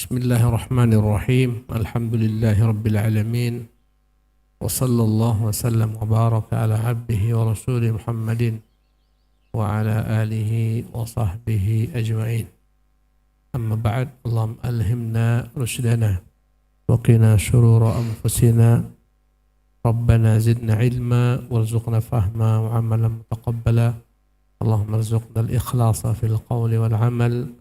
Bismillahirrahmanirrahim. Alhamdulillahi alamin. Wa sallallahu wa sallam wa baraka ala abdihi wa rasulih Muhammadin wa ala alihi wa sahbihi ajma'in. Amma ba'd. Allahumma alhimna rushdana wa qina shurura anfusina. Rabbana zidna ilma warzuqna fahma wa amalan mutaqabbala. Allahumma rzuqna al-ikhlasa fil qawli wal amal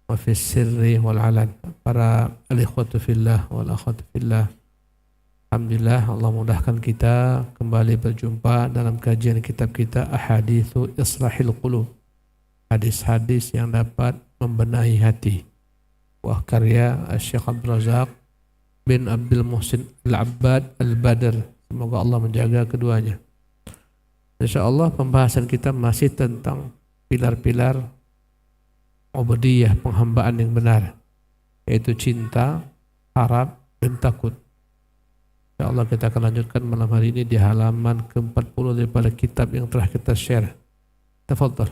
wa fi sirri wal alan. Para al-ikhwatu fillah wal akhwatu fillah, alhamdulillah Allah mudahkan kita kembali berjumpa dalam kajian kitab kita Ahaditsu Islahil Qulub, hadis-hadis yang dapat membenahi hati, buah karya Syekh Abdul Razak bin Abdul Muhsin Al-Abbad Al-Badr. Semoga Allah menjaga keduanya. InsyaAllah pembahasan kita masih tentang pilar-pilar ubudiyah, penghambaan yang benar, yaitu cinta, harap, dan takut. InsyaAllah kita akan lanjutkan malam hari ini di halaman ke-40 daripada kitab yang telah kita share. Tafadhal.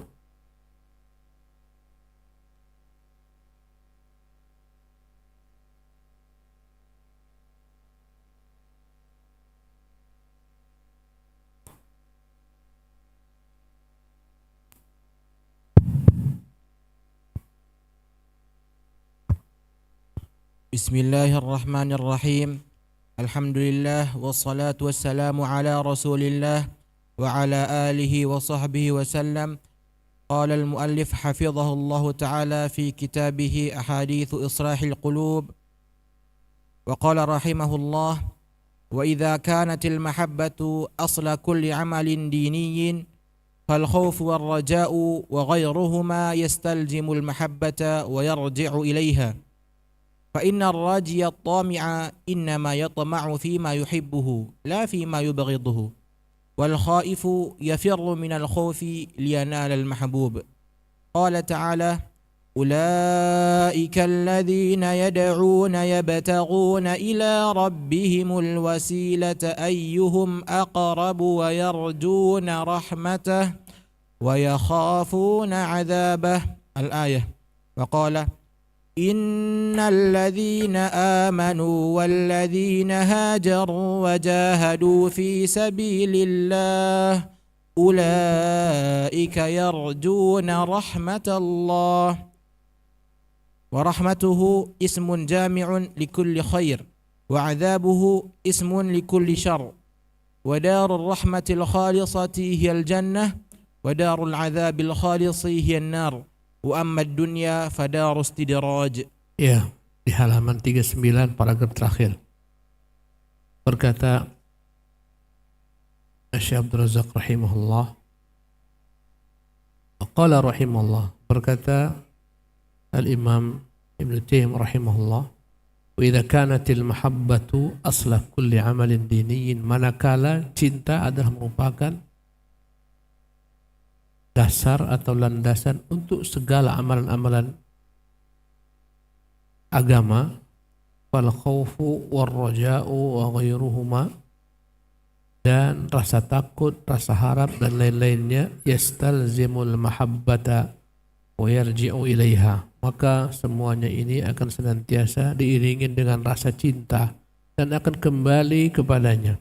Bismillahirrahmanirrahim. Alhamdulillah wassalatu wassalamu ala Rasulillah wa ala alihi wa sahbihi wa sallam. Qala al-muallif hafizahullahu ta'ala fi kitabih Ahaditsu Islahil Qulub. Wa qala rahimahullah: wa idza kanatil mahabbatu asla kulli amalin diniyyin fal khawfu war raja'u wa ghayruhuma yastalzimul mahabbata wa yarji'u ilayha. فإن الراجي الطامع إنما يطمع فيما يحبه لا فيما يبغضه والخائف يفر من الخوف لينال المحبوب. قال تعالى: أولئك الذين يدعون يبتغون إلى ربهم الوسيلة أيهم أقرب ويرجون رحمته ويخافون عذابه. الآية. وقال: إن الذين آمنوا والذين هاجروا وجاهدوا في سبيل الله أولئك يرجون رحمة الله. ورحمته اسم جامع لكل خير وعذابه اسم لكل شر. ودار الرحمة الخالصة هي الجنة ودار العذاب الخالص هي النار. Wa amma dunya fadarus tidraj. Ya, di halaman 39 paragraf terakhir berkata Syekh Abdul Razak rahimahullah, qala rahimahullah, berkata al-Imam Ibnu Taimiyah rahimahullah, wa idza kanatil mahabbatu asla kulli amalin diniyyin, manakala cinta adalah merupakan dasar atau landasan untuk segala amalan-amalan agama, fal khaufu war raja'u wa ghairuhuma, dan rasa takut, rasa harap dan lain-lainnya, yastalzimul mahabbata wa yarji'u ilaiha, maka semuanya ini akan senantiasa diiringi dengan rasa cinta dan akan kembali kepadanya.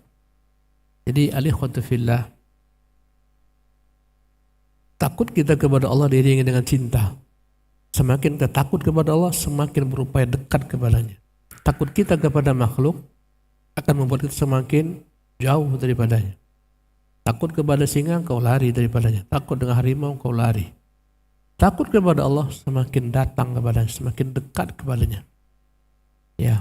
Jadi al-ikhwatu fillah, takut kita kepada Allah diiringi dengan cinta. Semakin kita takut kepada Allah, semakin berupaya dekat kepadanya. Takut kita kepada makhluk akan membuat kita semakin jauh daripadanya. Takut kepada singa, kau lari daripadanya. Takut dengan harimau, kau lari. Takut kepada Allah, semakin datang kepadanya, semakin dekat kepadanya. Ya.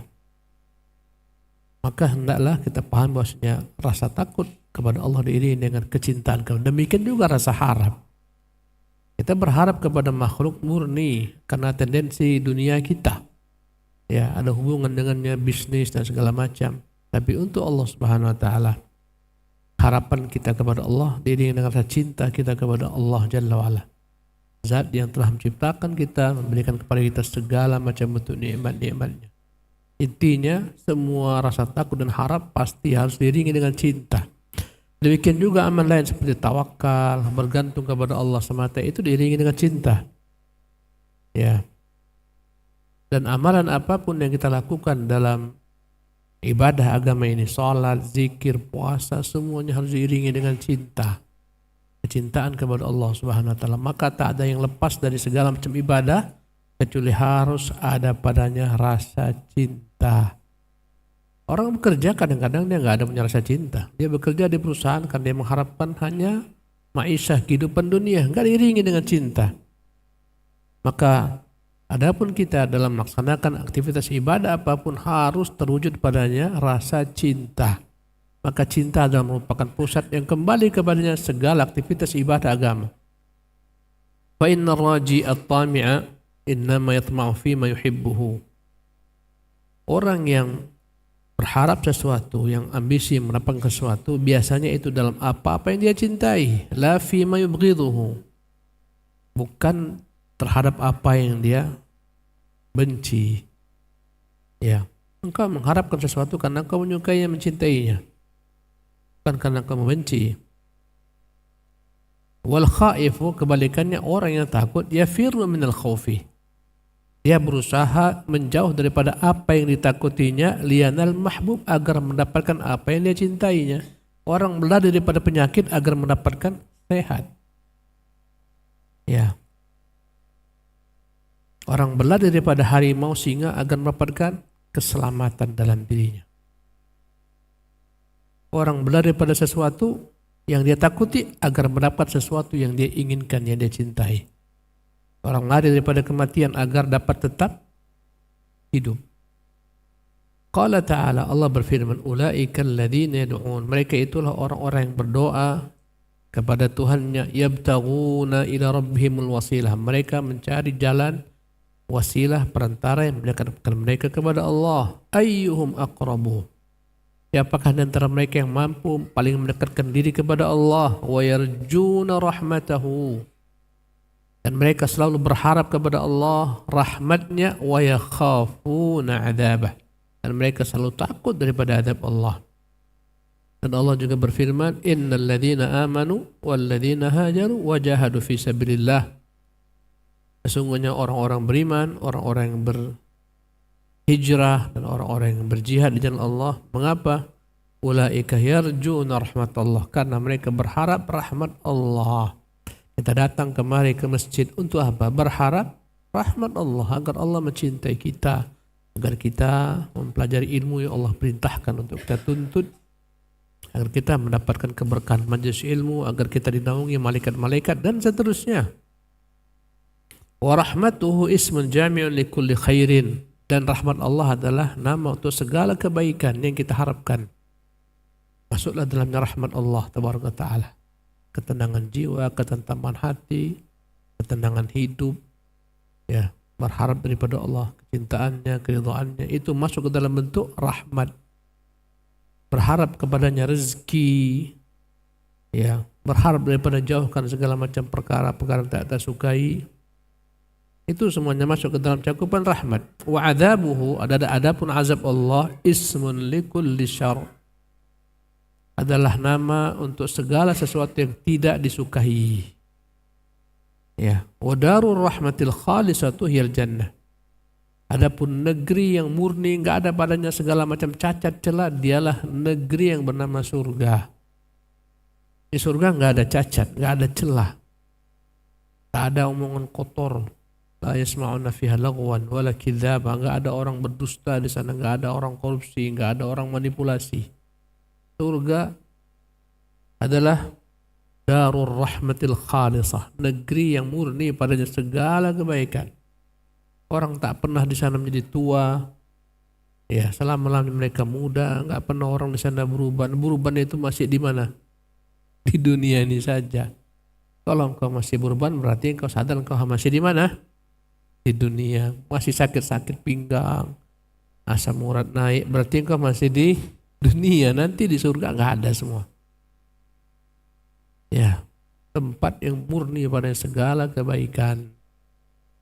Maka hendaklah kita paham bahwasanya rasa takut kepada Allah diiringi dengan kecintaan. Demikian juga rasa harap. Kita berharap kepada makhluk murni karena tendensi dunia kita. Ya, ada hubungan dengannya, bisnis dan segala macam. Tapi untuk Allah Subhanahu wa taala, harapan kita kepada Allah diiringi dengan rasa cinta kita kepada Allah Jalla wa ala. Zat yang telah menciptakan kita, memberikan kepada kita segala macam bentuk nikmat-nikmatnya. Intinya semua rasa takut dan harap pasti harus diiringi dengan cinta. Demikian juga amal lain seperti tawakal, bergantung kepada Allah semata, itu diiringi dengan cinta. Ya. Dan amalan apapun yang kita lakukan dalam ibadah agama ini, sholat, zikir, puasa, semuanya harus diiringi dengan cinta. Kecintaan kepada Allah Subhanahu wa taala. Maka tak ada yang lepas dari segala macam ibadah kecuali harus ada padanya rasa cinta. Orang bekerja kadang-kadang dia nggak ada punya rasa cinta. Dia bekerja di perusahaan kan dia mengharapkan hanya maisha, kehidupan dunia, nggak diiringi dengan cinta. Maka adapun kita dalam melaksanakan aktivitas ibadah apapun harus terwujud padanya rasa cinta. Maka cinta adalah merupakan pusat yang kembali kepadanya segala aktivitas ibadah agama. Fa inna raji at-tami'a innama yatma'u fi ma yuhibbuhu. Orang yang berharap sesuatu, yang ambisi mendapatkan sesuatu, biasanya itu dalam apa-apa yang dia cintai, la fi ma yubghiduhu. Bukan terhadap apa yang dia benci. Ya, engkau mengharapkan sesuatu karena engkau menyukainya, mencintainya, bukan karena engkau membenci. Wal khaifu, kebalikannya orang yang takut, yafirru minal khaufi. Dia berusaha menjauh daripada apa yang ditakutinya, lianal mahbub, agar mendapatkan apa yang dia cintainya. Orang berlari daripada penyakit agar mendapatkan sehat. Ya. Orang berlari daripada harimau singa agar mendapatkan keselamatan dalam dirinya. Orang berlari daripada sesuatu yang dia takuti agar mendapat sesuatu yang dia inginkan, yang dia cintai. Orang lari daripada kematian agar dapat tetap hidup. Qala ta'ala, Allah berfirman, ulaika alladziina yad'un, mereka itulah orang-orang yang berdoa kepada Tuhannya, yabtaghuna ila rabbihimul wasilah, mereka mencari jalan wasilah, perantara yang mendekatkan mereka kepada Allah. Ayyuhum aqrabu, siapakah di antara mereka yang mampu paling mendekatkan diri kepada Allah, wa yarjuna rahmatahu, dan mereka selalu berharap kepada Allah rahmatnya, wa yakhafuna adzabah, dan mereka selalu takut daripada azab Allah. Dan Allah juga berfirman, innal ladzina amanu wal ladzina hajaru wajahadu fi sabilillah, sesungguhnya orang-orang beriman, orang-orang yang berhijrah dan orang-orang yang berjihad di jalan Allah. Mengapa? Ulaika yarjuna rahmatullah, karena mereka berharap rahmat Allah. Kita datang kemari ke masjid untuk apa? Berharap rahmat Allah, agar Allah mencintai kita, agar kita mempelajari ilmu yang Allah perintahkan untuk kita tuntut, agar kita mendapatkan keberkahan majelis ilmu, agar kita dinaungi malaikat-malaikat dan seterusnya. Wa rahmatuhu ismun jami'un likulli khairin, dan rahmat Allah adalah nama untuk segala kebaikan yang kita harapkan. Masuklah dalamnya rahmat Allah tabaraka ta'ala. Ketenangan jiwa, ketentraman hati, ketenangan hidup, ya, berharap daripada Allah, kecintaannya, keridhaannya, itu masuk ke dalam bentuk rahmat. Berharap kepadanya rezeki, ya, berharap daripada jauhkan segala macam perkara-perkara yang tak kita sukai, itu semuanya masuk ke dalam cakupan rahmat. Wa adzabuhu, adapun azab Allah, ismun likulli syarr, adalah nama untuk segala sesuatu yang tidak disukai. Ya, wa darur rahmatil khalisatu hiyal jannah. Adapun negeri yang murni, enggak ada padanya segala macam cacat celah, dialah negeri yang bernama surga. Di surga enggak ada cacat, enggak ada celah. Tak ada omongan kotor. La yasma'una fiha lagwan wala kidzaba, enggak ada orang berdusta di sana, enggak ada orang korupsi, enggak ada orang manipulasi. Surga adalah darur rahmatil khalisah, negeri yang murni padanya segala kebaikan. Orang tak pernah di sana menjadi tua, ya, selama-lamanya mereka muda, enggak pernah orang di sana beruban. Beruban itu masih di mana? Di dunia ini saja. Kalau engkau masih beruban berarti engkau sadar engkau masih di mana? Di dunia. Masih sakit-sakit pinggang, asam urat naik, berarti engkau masih di dunia. Nanti di surga enggak ada semua. Ya, tempat yang murni pada segala kebaikan.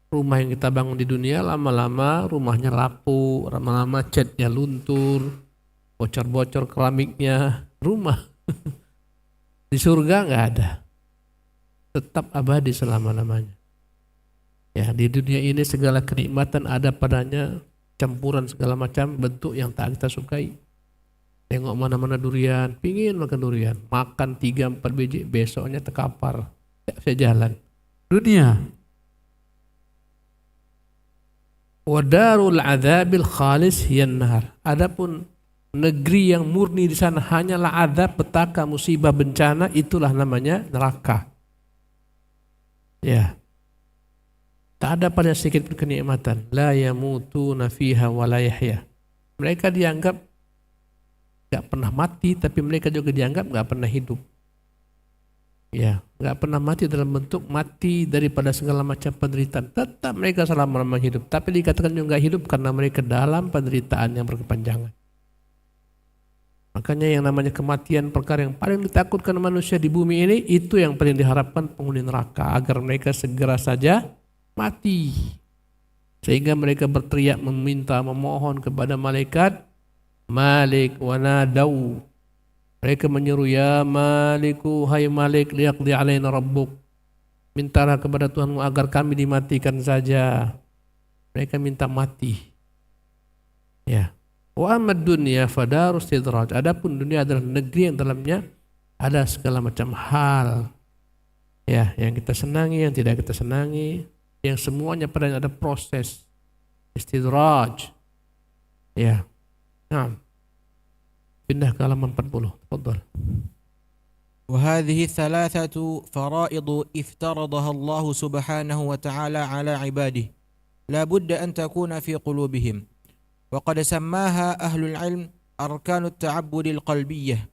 Rumah yang kita bangun di dunia lama-lama rumahnya rapuh, lama-lama catnya luntur, bocor-bocor keramiknya, rumah. Di surga enggak ada. Tetap abadi selama-lamanya. Ya, di dunia ini segala kenikmatan ada padanya, campuran segala macam bentuk yang tak kita sukai. Tengok mana-mana durian, pingin makan durian, makan 3-4 biji, besoknya terkapar, tidak bisa jalan. Dunia. Wadarul adzabil khalis hiyan nahar. Adapun negeri yang murni di sana hanyalah azab, petaka, musibah, bencana, itulah namanya neraka. Ya. Tak ada pada sedikit pun kenikmatan. La yamutuna fiha wa la yahya. Mereka dianggap enggak pernah mati, tapi mereka juga dianggap enggak pernah hidup. Ya, enggak pernah mati dalam bentuk mati daripada segala macam penderitaan. Tetap mereka selama-lamanya hidup, tapi dikatakan juga hidup karena mereka dalam penderitaan yang berkepanjangan. Makanya yang namanya kematian, perkara yang paling ditakutkan manusia di bumi ini, itu yang paling diharapkan penghuni neraka, agar mereka segera saja mati. Sehingga mereka berteriak meminta, memohon kepada malaikat Malik wa nadau. Mereka menyeru, ya Maliku, hai Malik, liyaqdi alaina rabbuk. Mintalah kepada Tuhanmu agar kami dimatikan saja. Mereka minta mati. Ya. Wa amad dunya fadarus istidraj. Adapun dunia adalah negeri yang dalamnya ada segala macam hal. Ya, yang kita senangi, yang tidak kita senangi, yang semuanya padanya ada proses istidraj. Ya. Nah. Pindah ke halaman 40. Tafadhal. وهذه الثلاثة فرائض افترضها الله سبحانه وتعالى على عباده لا بد أن تكون في قلوبهم وقد سماها أهل العلم أركان التعبد القلبية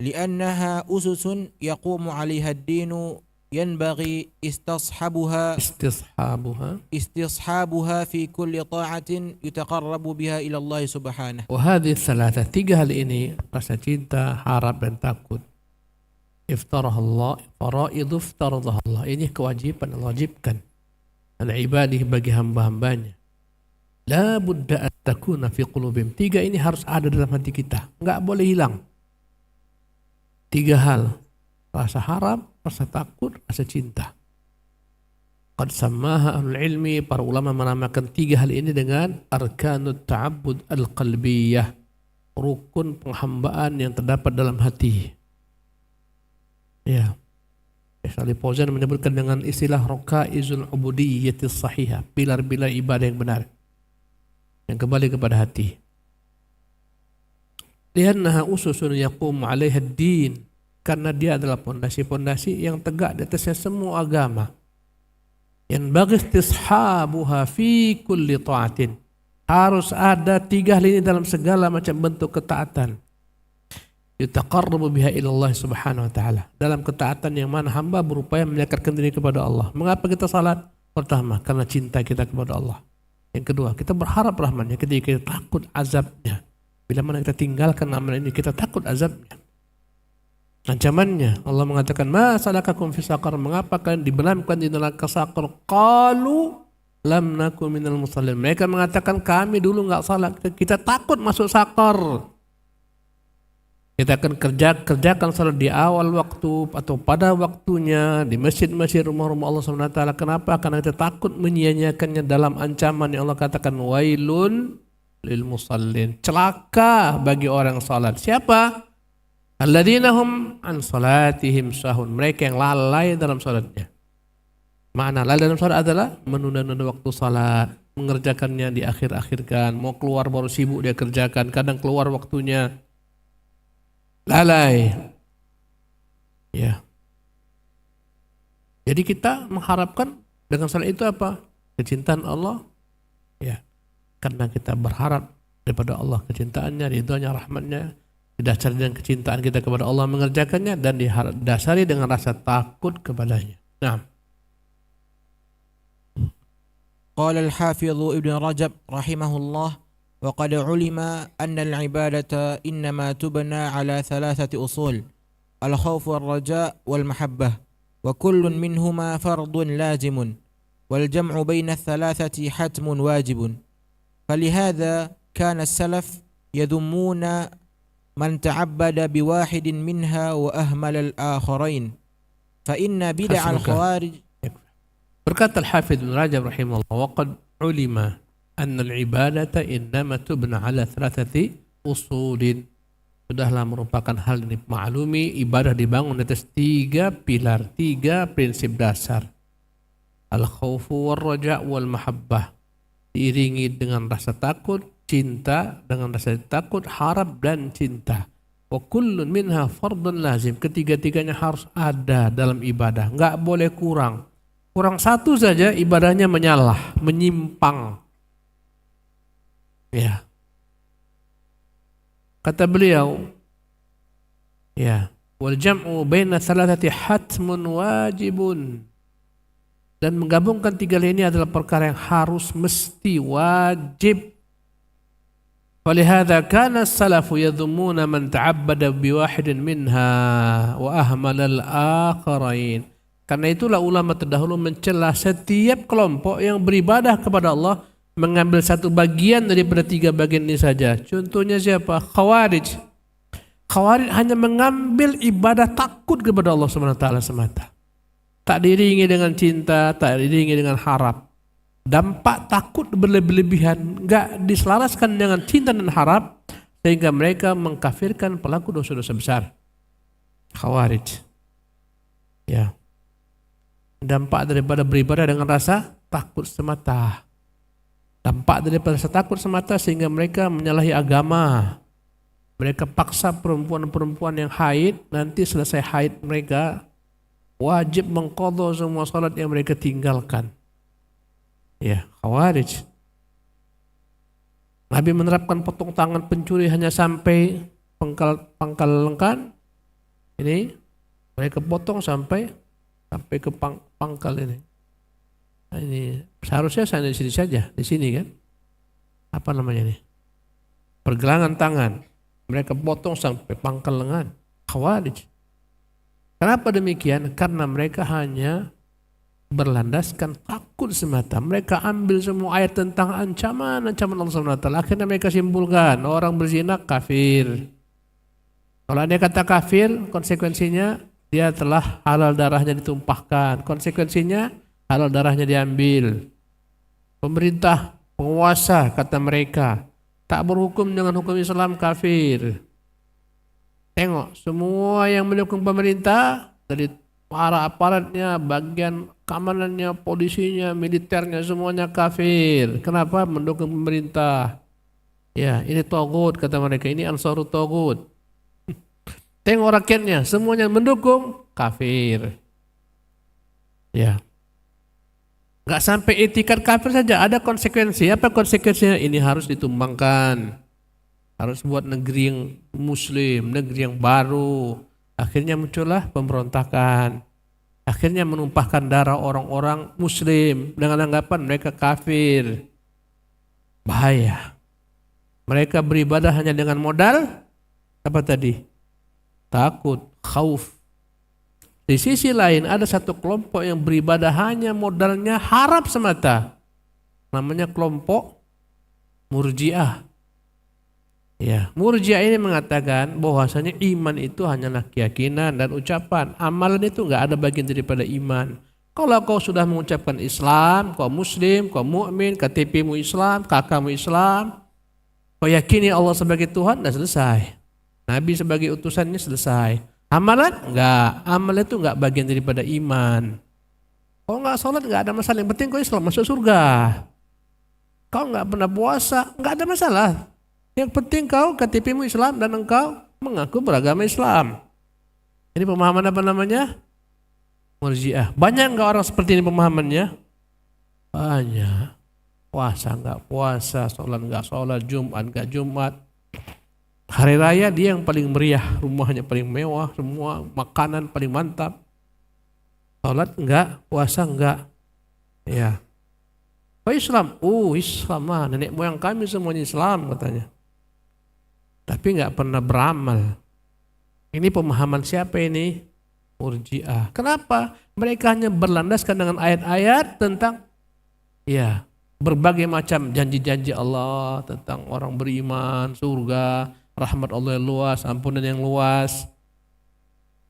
لأنها أسس يقوم عليها الدين ينبغي استصحابها في كل طاعة يتقرب بها إلى الله سبحانه. وهذه الثلاثة, 3 hal ini, rasa cinta, harap dan takut, iftarahullah, faraidu iftaradahullah, ini kewajiban Allah wajibkan al-ibadih bagi hamba-hambanya. La budda an takuna fi qulubihim. 3 ini harus ada dalam hati kita, enggak boleh hilang. 3 hal, rasa harap, rasa takut, rasa cinta. Qad sammaha ahlul ilmi, para ulama menamakan 3 hal ini dengan arkanut ta'abbud al-qalbiyah, rukun penghambaan yang terdapat dalam hati. Ya. Syekh Fauzan menyebutkan dengan istilah rakaizul ubudiyyatis sahihah, pilar-pilar ibadah yang benar, yang kembali kepada hati. Liannaha ususun yaqum 'alaiha ad-din, karena dia adalah pondasi-pondasi yang tegak di atasnya semua agama. Yang bagi istishabuha fi kulli ta'atin, harus ada 3 hal ini dalam segala macam bentuk ketaatan. Yutaqarrabu biha ila Allah subhanahu wa ta'ala, dalam ketaatan yang mana hamba berupaya mendekatkan diri kepada Allah. Mengapa kita salat? Pertama, karena cinta kita kepada Allah. Yang kedua, kita berharap rahmatnya. Ketika kita takut azabnya. Bila mana kita tinggalkan amalan ini, kita takut azabnya, ancamannya. Allah mengatakan, ma salakakum fi saqar, mengapa kalian dibenamkan di neraka saqar? Qalu lam nakum minal musallin. Mereka mengatakan, kami dulu enggak salat, kita takut masuk saqar. Kita akan kerjakan salat di awal waktu atau pada waktunya di masjid-masjid, rumah-rumah Allah SWT. Kenapa? Karena kita takut menyia-nyiakannya dalam ancaman yang Allah katakan, wailun lil musallin, celaka bagi orang salat. Siapa? Alladzina hum an salatihim sahun, mereka yang lalai dalam salatnya. Makna lalai dalam salat adalah menunda-nunda waktu salat, mengerjakannya diakhir-akhirkan, mau keluar baru sibuk dia kerjakan, kadang keluar waktunya, lalai. Ya. Jadi kita mengharapkan dengan salat itu apa? Kecintaan Allah. Ya. Karena kita berharap daripada Allah kecintaannya, ridhonya, rahmatnya, didasari dengan kecintaan kita kepada Allah mengerjakannya, dan didasari dengan rasa takut kepadanya. Nah. قال الحافظ ابن رجب رحمه الله وقد علم أن العبادة إنما تبنى على 3 أصول: الخوف والرجاء والمحبة، وكل منهما فرض لازم، والجمع بين ال3 حتم واجب. فلهذا كان السلف يذمون من تعبد بواحد منها وأهمل الآخرين، فإن بدع الخوارج Berkata Al-Hafidz Ibnu Rajab rahimahullah, wa qad ulima anna al-ibadata innama tubna ala thalathati usulin. Sudahlah merupakan hal yang dimaklumi, ibadah dibangun atas 3 pilar, 3 prinsip dasar. Al-khawfu wal-raja' wal-mahabbah. Diiringi dengan rasa takut, cinta, dengan rasa takut, harap dan cinta. Wa kullun minha fardun lazim. Ketiga-tiganya harus ada dalam ibadah, enggak boleh kurang. Kurang satu saja ibadahnya menyalah, menyimpang. Ya. Kata beliau, ya, wal jam'u baina thalathati hatmun wajibun. Dan menggabungkan 3 hal ini adalah perkara yang harus, mesti, wajib. Walihada kana as-salafu yadhummuna man ta'abbada biwahidin minha wa ahmala al-akharain. Karena itulah ulama terdahulu mencela setiap kelompok yang beribadah kepada Allah mengambil satu bagian daripada 3 bagian ini saja. Contohnya siapa? Khawarij. Khawarij hanya mengambil ibadah takut kepada Allah SWT semata. Tak diiringi dengan cinta, tak diiringi dengan harap. Dampak takut berlebihan, enggak diselaraskan dengan cinta dan harap, sehingga mereka mengkafirkan pelaku dosa-dosa besar. Khawarij. Ya. Dampak daripada beribadah dengan rasa takut semata. Dampak daripada rasa takut semata sehingga mereka menyalahi agama. Mereka paksa perempuan-perempuan yang haid, nanti selesai haid mereka wajib mengqadha semua salat yang mereka tinggalkan. Ya, Khawarij. Nabi menerapkan potong tangan pencuri hanya sampai pangkal lengan. Ini mereka potong sampai ke pangkal ini. Nah, ini seharusnya saya di sini saja, di sini kan. Apa namanya ini? Pergelangan tangan. Mereka potong sampai pangkal lengan. Khawarij. Kenapa demikian? Karena mereka hanya berlandaskan takut semata. Mereka ambil semua ayat tentang ancaman Allah SWT. Akhirnya mereka simpulkan orang berzina kafir. Kalau dia kata kafir, konsekuensinya dia telah halal darahnya ditumpahkan. Konsekuensinya halal darahnya diambil. Pemerintah, penguasa kata mereka tak berhukum dengan hukum Islam kafir. Tengok, semua yang mendukung pemerintah dari para aparatnya, bagian keamanannya, polisinya, militernya semuanya kafir. Kenapa? Mendukung pemerintah. Ya, ini tagut kata mereka, ini ansarut tagut. Tengok rakyatnya, semuanya mendukung kafir. Ya. Enggak sampai etikat kafir saja, ada konsekuensi. Apa konsekuensinya? Ini harus ditumbangkan. Harus buat negeri yang muslim, negeri yang baru. Akhirnya muncullah pemberontakan. Akhirnya menumpahkan darah orang-orang muslim dengan anggapan mereka kafir. Bahaya. Mereka beribadah hanya dengan modal apa tadi? Takut, khauf. Di sisi lain ada satu kelompok yang beribadah hanya modalnya harap semata. Namanya kelompok Murji'ah. Ya, Murji'ah ini mengatakan bahwasanya iman itu hanyalah keyakinan dan ucapan. Amalan itu enggak ada bagian daripada iman. Kalau kau sudah mengucapkan Islam, kau muslim, kau mukmin, KTP-mu Islam, kakakmu Islam, kau yakini Allah sebagai Tuhan, dah selesai. Nabi sebagai utusannya selesai. Amalan enggak, amalan itu enggak bagian daripada iman. Kau enggak sholat enggak ada masalah, yang penting kau Islam masuk surga. Kau enggak pernah puasa, enggak ada masalah. Yang penting kau KTP-mu Islam dan engkau mengaku beragama Islam. Ini pemahaman apa namanya? Murji'ah. Banyak enggak orang seperti ini pemahamannya? Banyak. Puasa enggak puasa, sholat enggak sholat, Jumat enggak Jumat. Hari raya dia yang paling meriah, rumahnya paling mewah, semua makanan paling mantap. Sholat enggak, puasa enggak. Ya. Oh Islam? Oh Islam lah, nenek moyang kami semuanya Islam katanya. Tapi enggak pernah beramal. Ini pemahaman siapa ini? Murji'ah. Kenapa? Mereka hanya berlandaskan dengan ayat-ayat tentang ya berbagai macam janji-janji Allah tentang orang beriman, surga, rahmat Allah yang luas, ampunan yang luas.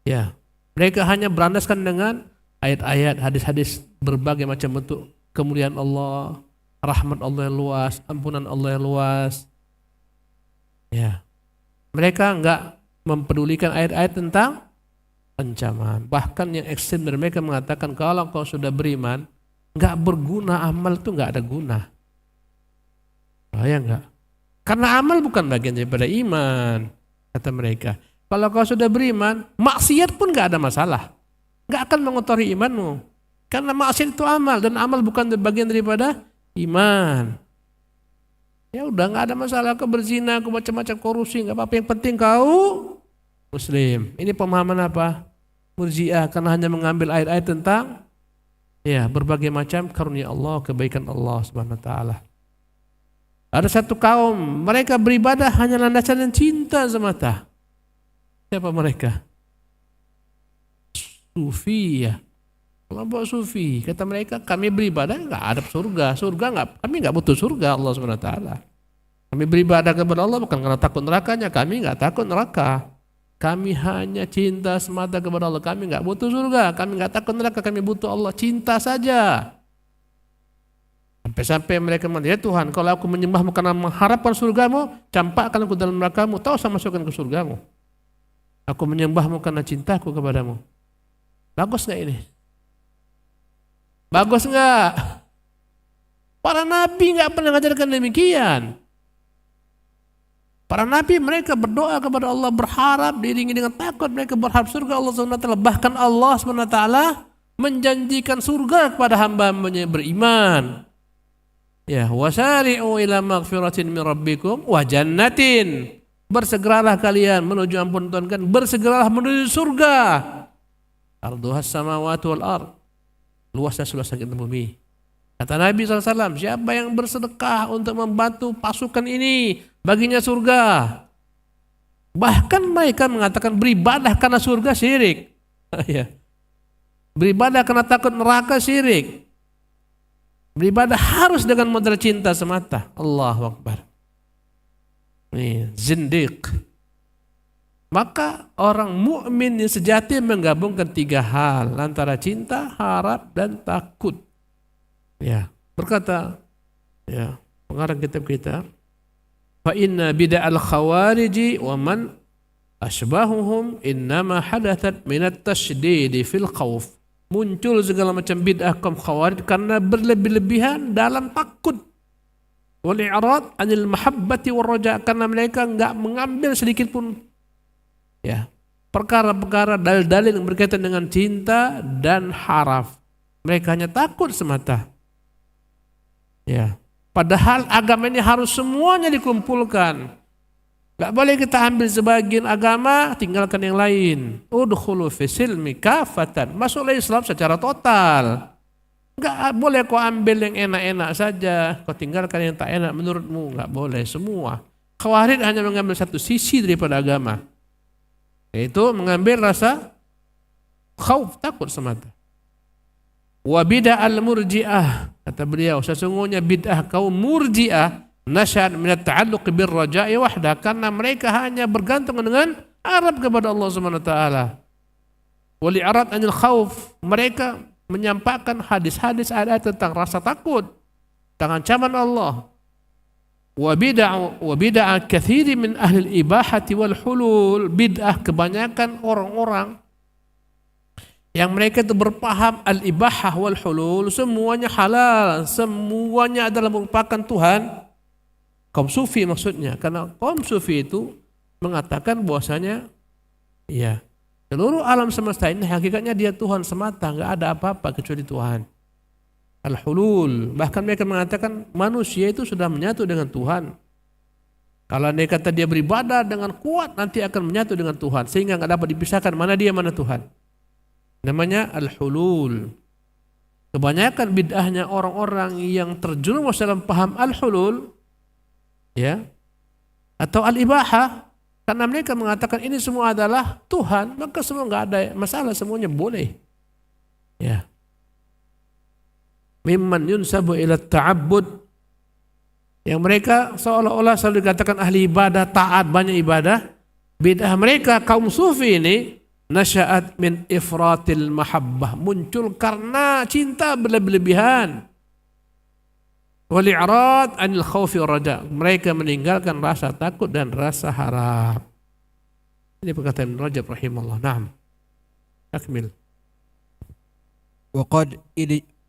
Ya, mereka hanya berlandaskan dengan ayat-ayat, hadis-hadis berbagai macam bentuk kemuliaan Allah, rahmat Allah yang luas, ampunan Allah yang luas. Ya. Mereka enggak mempedulikan ayat-ayat tentang ancaman. Bahkan yang ekstrem dari mereka mengatakan kalau kau sudah beriman, enggak berguna amal itu, enggak ada guna. Ya enggak? Karena amal bukan bagian daripada iman, kata mereka. Kalau kau sudah beriman, maksiat pun enggak ada masalah. Enggak akan mengotori imanmu. Karena maksiat itu amal, dan amal bukan bagian daripada iman. Ya udah, enggak ada masalah. Kau berzina, kau macam-macam korupsi, enggak apa-apa. Yang penting kau Muslim. Ini pemahaman apa? Murji'ah, karena hanya mengambil ayat-ayat tentang berbagai macam karunia Allah, kebaikan Allah Subhanahu wa taala. Ada satu kaum, mereka beribadah hanya landasan cinta semata. Siapa mereka? Sufi ya. Kelompok sufi. Kata mereka, kami beribadah enggak ada surga. Surga enggak, kami enggak butuh surga Allah Subhanahu wa taala. Kami beribadah kepada Allah bukan karena takut nerakanya, kami enggak takut neraka. Kami hanya cinta semata kepada Allah. Kami enggak butuh surga, kami enggak takut neraka, kami butuh Allah, cinta saja. Sampai-sampai mereka mengatakan, ya Tuhan, kalau aku menyembahmu karena mengharapkan surgamu, campakkan aku dalam nerakamu, tahu saya masukkan ke surgamu. Aku menyembahmu karena cintaku kepadamu. Bagus enggak ini? Bagus enggak? Para nabi enggak pernah mengajarkan demikian. Para nabi mereka berdoa kepada Allah, berharap, diiringi dengan takut, mereka berharap surga Allah SWT. Bahkan Allah SWT menjanjikan surga kepada hamba-hambanya yang beriman. Ya, wasari'u ila maghfiratin min rabbikum wa jannatin. Bersegeralah kalian menuju ampun Tuhan kan, bersegeralah menuju surga. Arduhas samawati wal ard. Luasnya seluas langit dan bumi. Kata Nabi SAW, siapa yang bersedekah untuk membantu pasukan ini, baginya surga. Bahkan mereka mengatakan beribadah karena surga syirik. Ya. Beribadah karena takut neraka syirik. Beribadah harus dengan modal cinta semata. Allahu Akbar. Ini zindiq. Maka orang mukmin yang sejati menggabungkan tiga hal antara cinta, harap dan takut. Ya, berkata pengarang kitab kita, fa inna bid'al khawariji wa man ashbahuhum innama hadathat minat tashdid fil khawf. Muncul segala macam bid'ah kaum khawarij karena berlebih-lebihan dalam takut. Wal i'rad anil mahabbati war raja, karena mereka enggak mengambil sedikit pun perkara-perkara dalil-dalil yang berkaitan dengan cinta dan harap. Mereka hanya takut semata. Ya, padahal agama ini harus semuanya dikumpulkan. Gak boleh kita ambil sebagian agama, tinggalkan yang lain. Udkhulu fi silmi kafatan. Masuklah Islam secara total. Gak boleh kau ambil yang enak-enak saja, kau tinggalkan yang tak enak menurutmu. Gak boleh semua. Khawarij hanya mengambil satu sisi daripada agama, yaitu mengambil rasa khauf, takut semata. Wa bid'al murji'ah, kata beliau, sesungguhnya bid'ah kaum murji'ah nasyad minat ta'alluq bir raja'i wahda, karena mereka hanya bergantung dengan harap kepada Allah Subhanahu wa taala. Wal i'rad anil khauf, mereka menyampaikan hadis-hadis ayat tentang rasa takut, tentang ancaman Allah. Wa bid'ah katsiri min ahli al-ibahati wal hulul, bid'ah kebanyakan orang-orang yang mereka itu berpaham al-ibahah wal hulul, semuanya halal, semuanya adalah merupakan Tuhan. Kaum sufi maksudnya, karena kaum sufi itu mengatakan bahwasanya seluruh alam semesta ini hakikatnya dia Tuhan semata, enggak ada apa-apa kecuali Tuhan. Al-hulul, bahkan mereka mengatakan manusia itu sudah menyatu dengan Tuhan. Kalau dia kata dia beribadah dengan kuat, nanti akan menyatu dengan Tuhan, sehingga enggak dapat dipisahkan mana dia mana Tuhan. Namanya al-hulul. Kebanyakan bid'ahnya orang-orang yang terjerumus dalam paham al-hulul atau al-ibahah, karena mereka mengatakan ini semua adalah Tuhan, maka semua enggak ada masalah, semuanya boleh. Mimman yunsabu ila ta'abbud, yang mereka seolah-olah selalu dikatakan ahli ibadah, taat, banyak ibadah. Bid'ah mereka kaum sufi ini nasya'at min ifratil mahabbah, muncul karena cinta berlebihan. Wal i'rad anil khaufi war raja, mereka meninggalkan rasa takut dan rasa harap. Ini perkataan Ibnu Rajab rahimahullah. Naam. Akmil.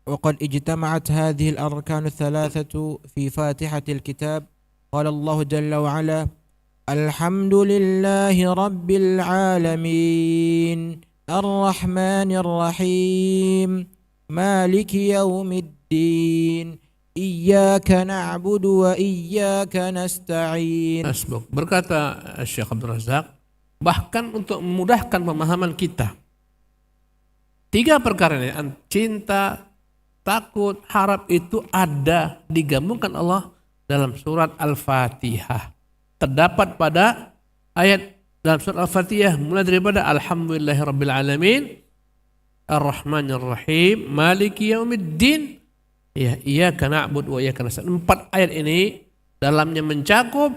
وقد اجتمعت هذه الأركان الثلاثة في فاتحة الكتاب. قال الله جل وعلا: الحمد لله رب العالمين الرحمن الرحيم مالك يوم الدين إياك نعبد وإياك نستعين. Berkata Syekh Abdul Razak, bahkan untuk memudahkan pemahaman kita, 3 perkara ini, cinta, takut, harap, itu ada digabungkan Allah dalam surat Al-Fatihah. Terdapat pada ayat dalam surat Al-Fatihah mulai daripada Alhamdulillahirabbil alamin, Ar-Rahmanir Rahim, Maliki Yaumiddin, ya, iyyaka na'budu wa iyyaka nasta'in. 4 ayat ini dalamnya mencakup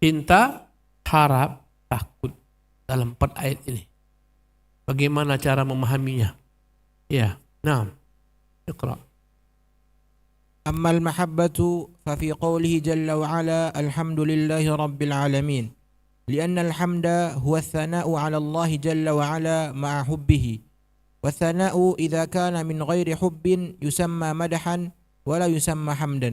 cinta, harap, takut dalam 4 ayat ini. Bagaimana cara memahaminya? Ya, naam. Iqra. أما المحبة ففي قوله جل وعلا الحمد لله رب العالمين، لأن الحمد هو الثناء على الله جل وعلا مع حبه، والثناء إذا كان من غير حب يسمى مدحا ولا يسمى حمدا.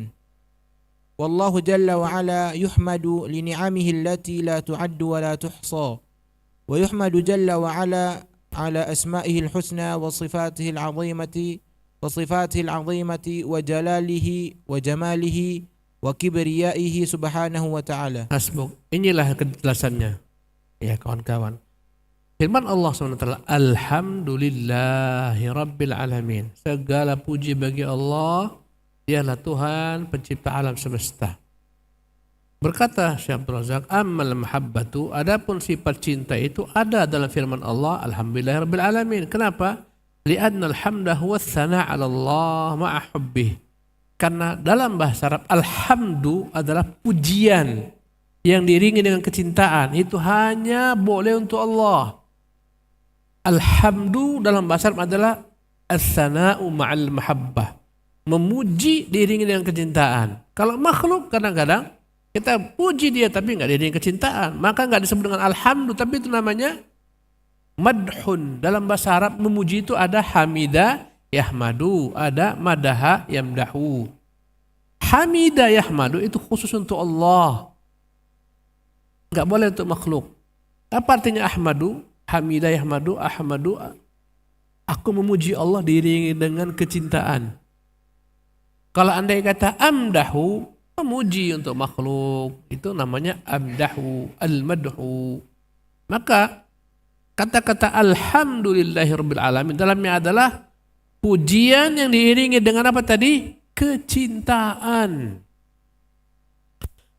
والله جل وعلا يحمد لنعمه التي لا تعد ولا تحصى، ويحمد جل وعلا على أسمائه الحسنى وصفاته العظيمة وجلاله وجماله وكبريائه سبحانه وتعالى. Hasbuk. Inilah kejelasannya, ya kawan-kawan. Firman Allah SWT, Alhamdulillahi Rabbil Alamin. Segala puji bagi Allah, Dialah Tuhan pencipta alam semesta. Berkata Syekh Abdul Razak, ammal mahabbatu, adapun sifat cinta itu ada dalam firman Allah, Alhamdulillahi Rabbil Alamin. Kenapa? Li'anna alhamda huwa tsana' 'ala Allah ma'a hubbih. Karena dalam bahasa Arab, alhamdu adalah pujian yang diiringi dengan kecintaan. Itu hanya boleh untuk Allah. Alhamdu dalam bahasa Arab adalah as-sana'u ma'al mahabbah. Memuji diiringi dengan kecintaan. Kalau makhluk kadang-kadang kita puji dia tapi enggak diiringi kecintaan, maka enggak disebut dengan alhamdu, tapi itu namanya madhun. Dalam bahasa Arab memuji itu ada hamida yahmadu, ada madaha yamdahu. Hamida yahmadu itu khusus untuk Allah, enggak boleh untuk makhluk. Apa artinya ahmadu? Hamida yahmadu, ahmadu, aku memuji Allah diiringi dengan kecintaan. Kalau andai kata amdahu, memuji untuk makhluk, itu namanya amdahu, al-madhu. Maka kata-kata alhamdulillahirabbil alamin dalamnya adalah pujian yang diiringi dengan apa tadi? Kecintaan.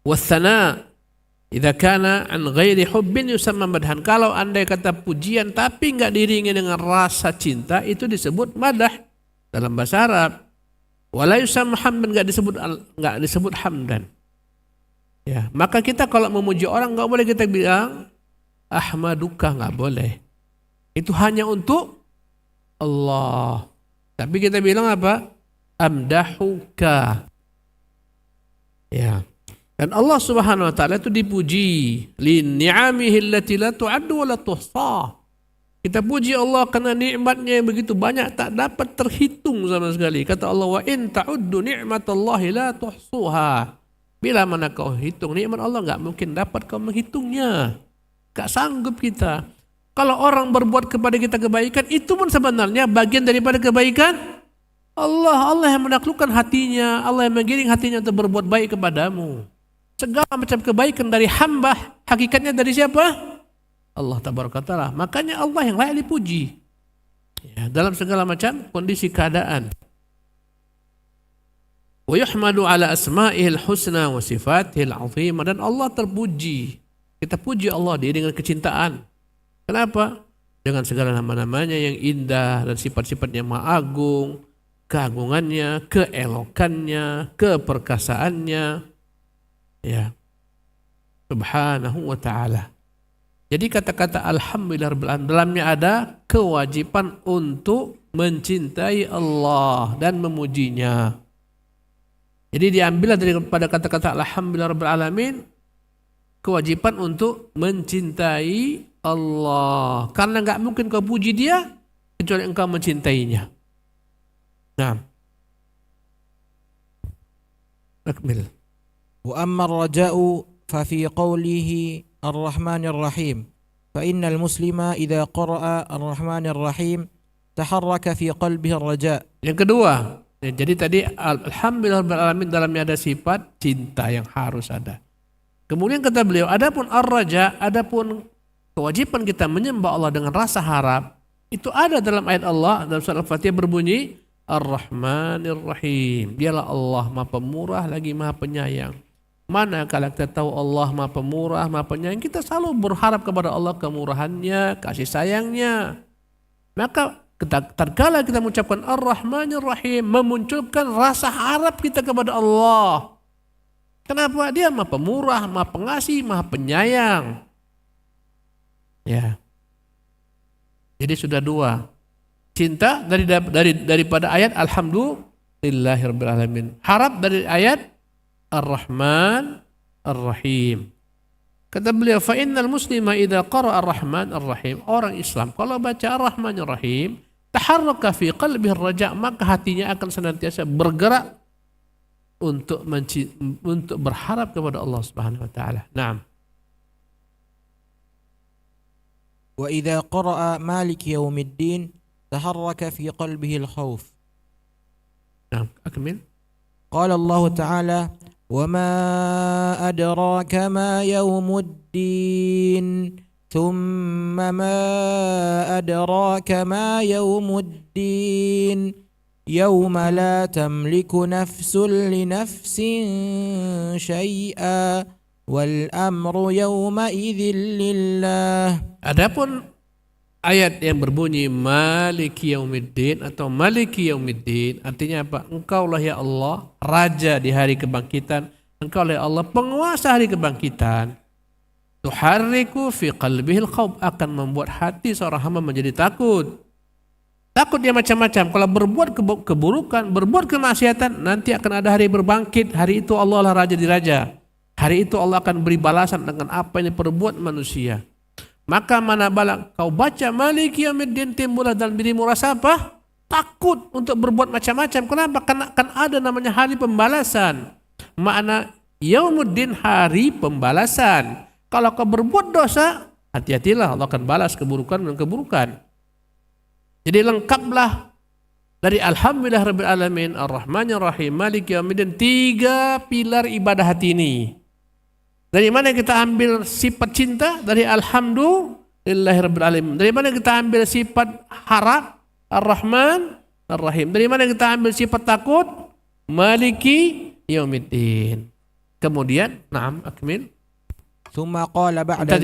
Wassana idza kana an ghairi hubbin yusamma madhan. Kalau andai kata pujian tapi enggak diiringi dengan rasa cinta, itu disebut madah dalam bahasa Arab. Wala yusamma hamdan, enggak disebut hamdan. Ya, maka kita kalau memuji orang enggak boleh kita bilang ahmaduka, enggak boleh. Itu hanya untuk Allah. Tapi kita bilang apa? Amdahuka. Ya. Dan Allah Subhanahu wa taala itu dipuji li ni'amihi allati la tu'addu wa la tuhsa. Kita puji Allah karena nikmatnya yang begitu banyak, tak dapat terhitung sama sekali. Kata Allah, wa in ta'uddu ni'matallahi la tuhsuha. Bila mana kau hitung nikmat Allah, enggak mungkin dapat kau menghitungnya. Enggak sanggup kita. Kalau orang berbuat kepada kita kebaikan, itu pun sebenarnya bagian daripada kebaikan Allah yang menaklukkan hatinya, Allah yang menggiring hatinya untuk berbuat baik kepadamu. Segala macam kebaikan dari hamba, hakikatnya dari siapa? Allah tabaraka ta'ala. Makanya Allah yang layak dipuji, ya, dalam segala macam kondisi keadaan. Wa yuhmadu ala asma'ihil husna wa sifatihil azimah. Dan Allah terpuji. Kita puji Allah dengan kecintaan. Kenapa? Dengan segala nama-namanya yang indah dan sifat-sifatnya maha agung, keagungannya, keelokannya, keperkasaannya, ya, subhanahu wa ta'ala. Jadi kata-kata alhamdulillah rabbil alamin dalamnya ada kewajiban untuk mencintai Allah dan memujinya. Jadi diambillah daripada kata-kata alhamdulillah rabbil alamin kewajiban untuk mencintai Allah. Karena enggak mungkin kau puji dia kecuali engkau mencintainya. Nah. Akmil. Wa amma ar-raja'u fa fi qawlihi ar-Rahmanir Rahim. Fa innal muslima idza qara'a ar-Rahmanir Rahim taharraka fi qalbihi ar-raja'. Yang kedua, jadi tadi alhamdulillah rabbil alamin dalamnya ada sifat cinta yang harus ada. Kemudian kata beliau, adapun ar-raja, adapun kewajiban kita menyembah Allah dengan rasa harap, itu ada dalam ayat Allah dalam surah Al-Fatihah berbunyi Ar-Rahmanir Rahim. Dialah Allah Maha Pemurah lagi Maha Penyayang. Mana kalau kita tahu Allah Maha Pemurah, Maha Penyayang, kita selalu berharap kepada Allah kemurahannya, kasih sayangnya. Maka tatkala kita mengucapkan Ar-Rahmanir Rahim, memunculkan rasa harap kita kepada Allah. Kenapa? Dia Maha Pemurah, Maha Pengasih, Maha Penyayang. Ya. Jadi sudah dua. Cinta daripada ayat alhamdulillahirabbil alamin. Harap dari ayat Ar-Rahman Ar-Rahim. Kata beliau, fa innal muslima idza qara'a Ar-Rahman Ar-Rahim, orang Islam kalau baca Ar-Rahman Ar-Rahim, taharraka fi qalbihi ar-raja', maka hatinya akan senantiasa bergerak untuk berharap kepada Allah Subhanahu wa taala. Naam. Wa idza qara'a Maliki Yaumiddin taharraka fi qalbihi al-khawf. Naam, akmil. Qala Allah Ta'ala wa ma adraka ma yawmuddin thumma ma adraka ma yawmuddin yawma la tamliku nafsun li nafsin syai'a wal amru yawma idzin lillah. Adapun ayat yang berbunyi Maliki Yaumiddin atau Maliki Yaumiddin artinya apa? Engkaulah ya Allah Raja di hari kebangkitan. Engkaulah ya Allah penguasa hari kebangkitan. Tuharriku fi qalbihil khawf, akan membuat hati seorang hamba menjadi takut. Takut dia macam-macam. Kalau berbuat keburukan, berbuat kemaksiatan, nanti akan ada hari berbangkit. Hari itu Allah lah Raja di Raja. Hari itu Allah akan beri balasan dengan apa yang diperbuat manusia. Maka manabala kau baca Maliki Yaumiddin, timbullah dalam dirimu rasa apa? Takut untuk berbuat macam-macam. Kenapa? Karena akan ada namanya hari pembalasan. Makna Yaumuddin hari pembalasan. Kalau kau berbuat dosa, hati-hatilah, Allah akan balas keburukan dan keburukan. Jadi lengkaplah dari alhamdulillah rabbil alamin, ar-Rahmanir Rahim, Maliki Yaumiddin, 3 pilar ibadah hati ini. Dari mana kita ambil sifat cinta? Dari alhamdulillahirabbil alamin. Dari mana kita ambil sifat harap? Ar-Rahman Ar-Rahim. Dari mana kita ambil sifat takut? Maliki Yaumiddin. Kemudian, na'am, akmil. Thumma qala ba'da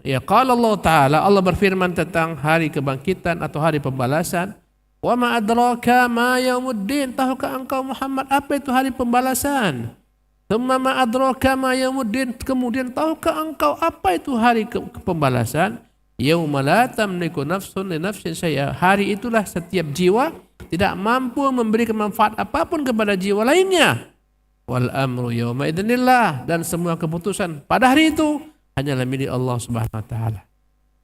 ya, qala Allah Ta'ala, Allah berfirman tentang hari kebangkitan atau hari pembalasan. Wa ma adraka ma yaumuddin, tahukah engkau Muhammad apa itu hari pembalasan? Thumma ma adraka ma yaumuddin, kemudian tahukah engkau apa itu hari pembalasan? Yauma la tamliku nafsun li nafsin syai'a, hari itulah setiap jiwa tidak mampu memberikan manfaat apapun kepada jiwa lainnya. Wal amru yauma idznillah, dan semua keputusan pada hari itu hanyalah milik Allah Subhanahu wa taala.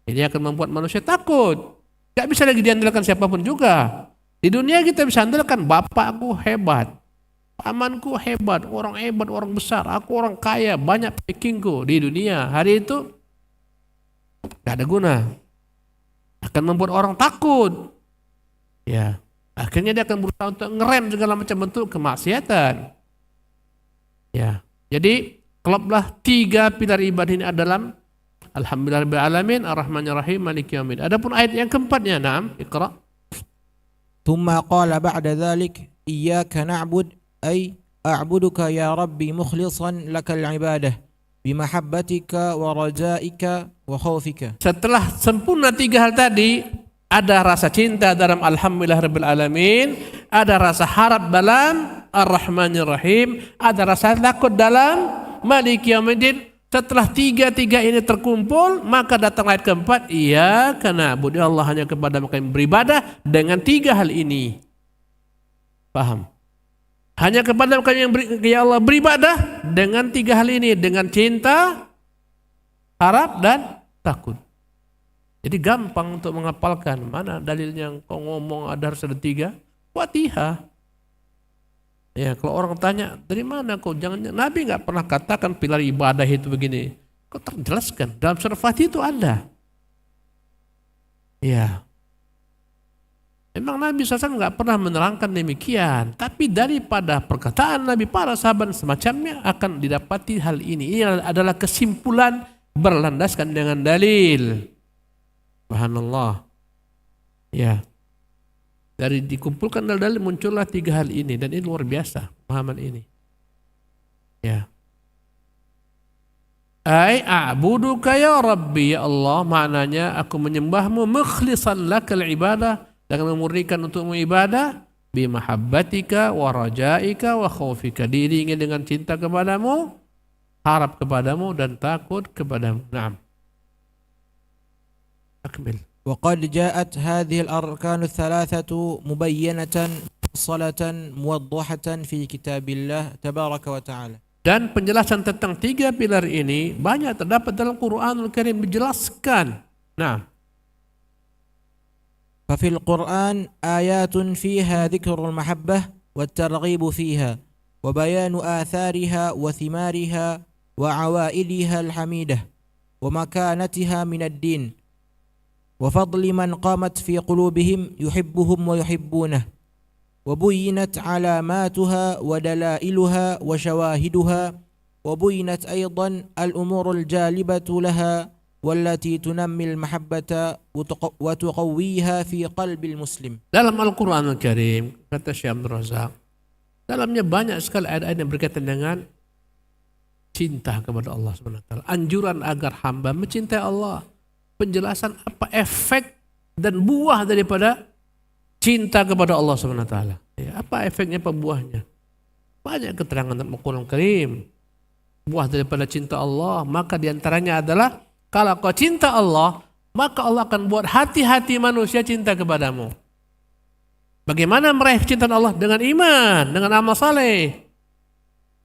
Ini akan membuat manusia takut. Tidak bisa lagi diandalkan siapapun juga. Di dunia kita bisa andalkan bapakku hebat, pamanku hebat, orang besar, aku orang kaya, banyak pekingku. Di dunia hari itu tidak ada guna. Akan membuat orang takut. Ya, akhirnya dia akan berusaha untuk ngerem segala macam bentuk kemaksiatan. Ya, jadi klublah 3 pilar ibadah ini adalah alhamdulillahirabbil alamin, ar-Rahmanir Rahim, Maliki Yaumiddin. Adapun ayat yang keempatnya, na'am, Iqra. Thumma qala ba'da dhalik iyyaka na'bud ay a'buduka ya rabbi mukhlishan lakal ibadah bimahabbatika wa rajaika wa khaufika. Setelah sempurna 3 hal tadi, ada rasa cinta dalam alhamdulillahirabbil alamin, ada rasa harap dalam Ar-Rahmanir Rahim, ada rasa takut dalam Maliki Yaumiddin. Setelah tiga-tiga ini terkumpul, maka datang ayat keempat, iyyaka na'budu, Allah hanya kepada kami beribadah dengan tiga hal ini. Paham? Hanya kepada kami yang ya Allah beribadah dengan tiga hal ini, dengan cinta, harap dan takut. Jadi gampang untuk menghafalkan. Mana dalilnya kau ngomong harus ada tiga? Fatihah. Ya, kalau orang tanya, dari mana kau? Jangan, Nabi nggak pernah katakan pilar ibadah itu begini. Kau terjelaskan dalam surah Fatihah itu ada. Ya, memang Nabi SAW nggak pernah menerangkan demikian. Tapi daripada perkataan Nabi, para sahabat semacamnya akan didapati hal ini. Ini adalah kesimpulan berlandaskan dengan dalil. Subhanallah. Ya. Dari dikumpulkan dalil muncullah tiga hal ini, dan ini luar biasa pemahaman ini. Ya. Ai a'buduka ya Rabbi, ya Allah, maknanya aku menyembahmu mukhlishan lakal ibadah, dengan memurnikan untukmu ibadah, bi mahabbatika wa rajaika wa khaufika, diiringi dengan cinta kepadamu, harap kepadamu dan takut kepadamu. Naam. Akmil. وقد جاءت هذه الأركان الثلاثة مبينة مفصلة موضحة في كتاب الله تبارك وتعالى. Dan penjelasan tentang tiga pilar ini banyak terdapat dalam Quranul Karim, dijelaskan. Nah, ففي القرآن آيات فيها ذكر المحبة والترغيب فيها وبيان آثارها وثمارها وعوائدها الحميدة ومكانتها من الدين وفضل من قامت في قلوبهم يحبهم ويحبونه وبينت علاماتها ودلائلها وشواهدها وبينت أيضا الأمور الجالبة لها والتي تنمي المحبة وتقويها في قلب المسلم. Dalam Al-Quranul Karim, kata Syekh Abdul Razak, dalamnya banyak sekali ayat-ayat yang berkaitan dengan cinta kepada Allah SWT. Anjuran agar hamba mencintai Allah. Penjelasan apa efek dan buah daripada cinta kepada Allah SWT. Ya, apa efeknya, apa buahnya? Banyak keterangan dalam Al-Quran Karim. Buah daripada cinta Allah, maka diantaranya adalah, kalau kau cinta Allah, maka Allah akan buat hati-hati manusia cinta kepadamu. Bagaimana meraih cinta Allah? Dengan iman, dengan amal saleh.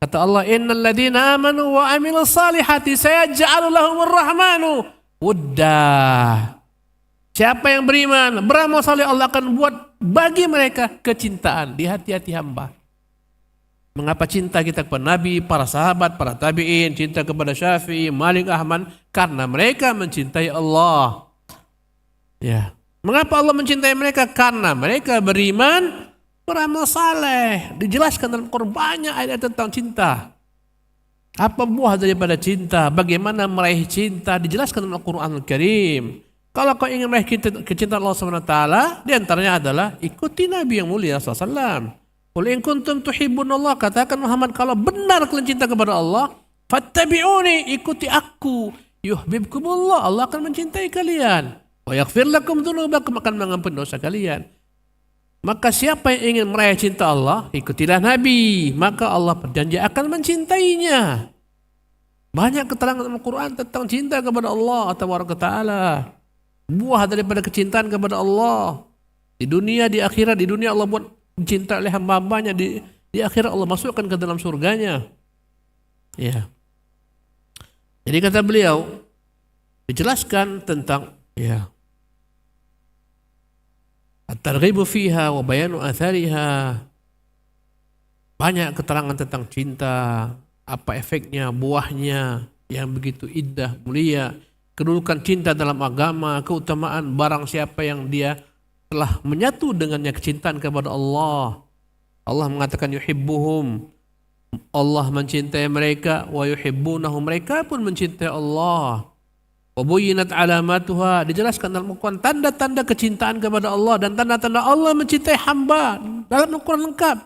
Kata Allah, innal ladzina amanu wa amilus salihati sayaj'alu lahumur rahmanu wuddah. Siapa yang beriman, beramal saleh, Allah akan buat bagi mereka kecintaan di hati-hati hamba. Mengapa cinta kita kepada Nabi, para sahabat, para tabi'in, cinta kepada Syafi'i, Malik, Ahmad? Karena mereka mencintai Allah. Ya. Mengapa Allah mencintai mereka? Karena mereka beriman, beramal saleh. Dijelaskan dalam Quran banyak ayat tentang cinta. Apa buah daripada cinta? Bagaimana meraih cinta? Dijelaskan dalam Al-Quranul Karim. Kalau kau ingin meraih kecintaan Allah SWT, diantaranya adalah ikuti Nabi yang mulia SAW. Qul in kuntum tuhibbunallah, katakan Muhammad, kalau benar kalian cinta kepada Allah, fattabi'uni, ikuti aku, yuhibbukumullah, Allah akan mencintai kalian. Wa yaghfir lakum dzunubakum, akan mengampuni dosa kalian. Maka siapa yang ingin meraih cinta Allah, ikutilah Nabi, maka Allah berjanji akan mencintainya. Banyak keterangan dalam Al-Quran tentang cinta kepada Allah Taala. Buah daripada kecintaan kepada Allah. Di dunia, di akhirat. Di dunia Allah buat dicintai oleh hamba-hambanya. Di akhirat Allah masukkan ke dalam surganya. Ya. Jadi kata beliau, dijelaskan tentang ya, at-targhibu fiha wa bayanu athariha. Banyak keterangan tentang cinta, apa efeknya, buahnya yang begitu indah, mulia, kedudukan cinta dalam agama, keutamaan barang siapa yang dia telah menyatu dengannya kecintaan kepada Allah. Allah mengatakan yuhibbuhum, Allah mencintai mereka, wa yuhibbunahu, mereka pun mencintai Allah. Wabuyinat alamatuha, dijelaskan dalam Al-Quran tanda-tanda kecintaan kepada Allah dan tanda-tanda Allah mencintai hamba dalam Al-Quran lengkap.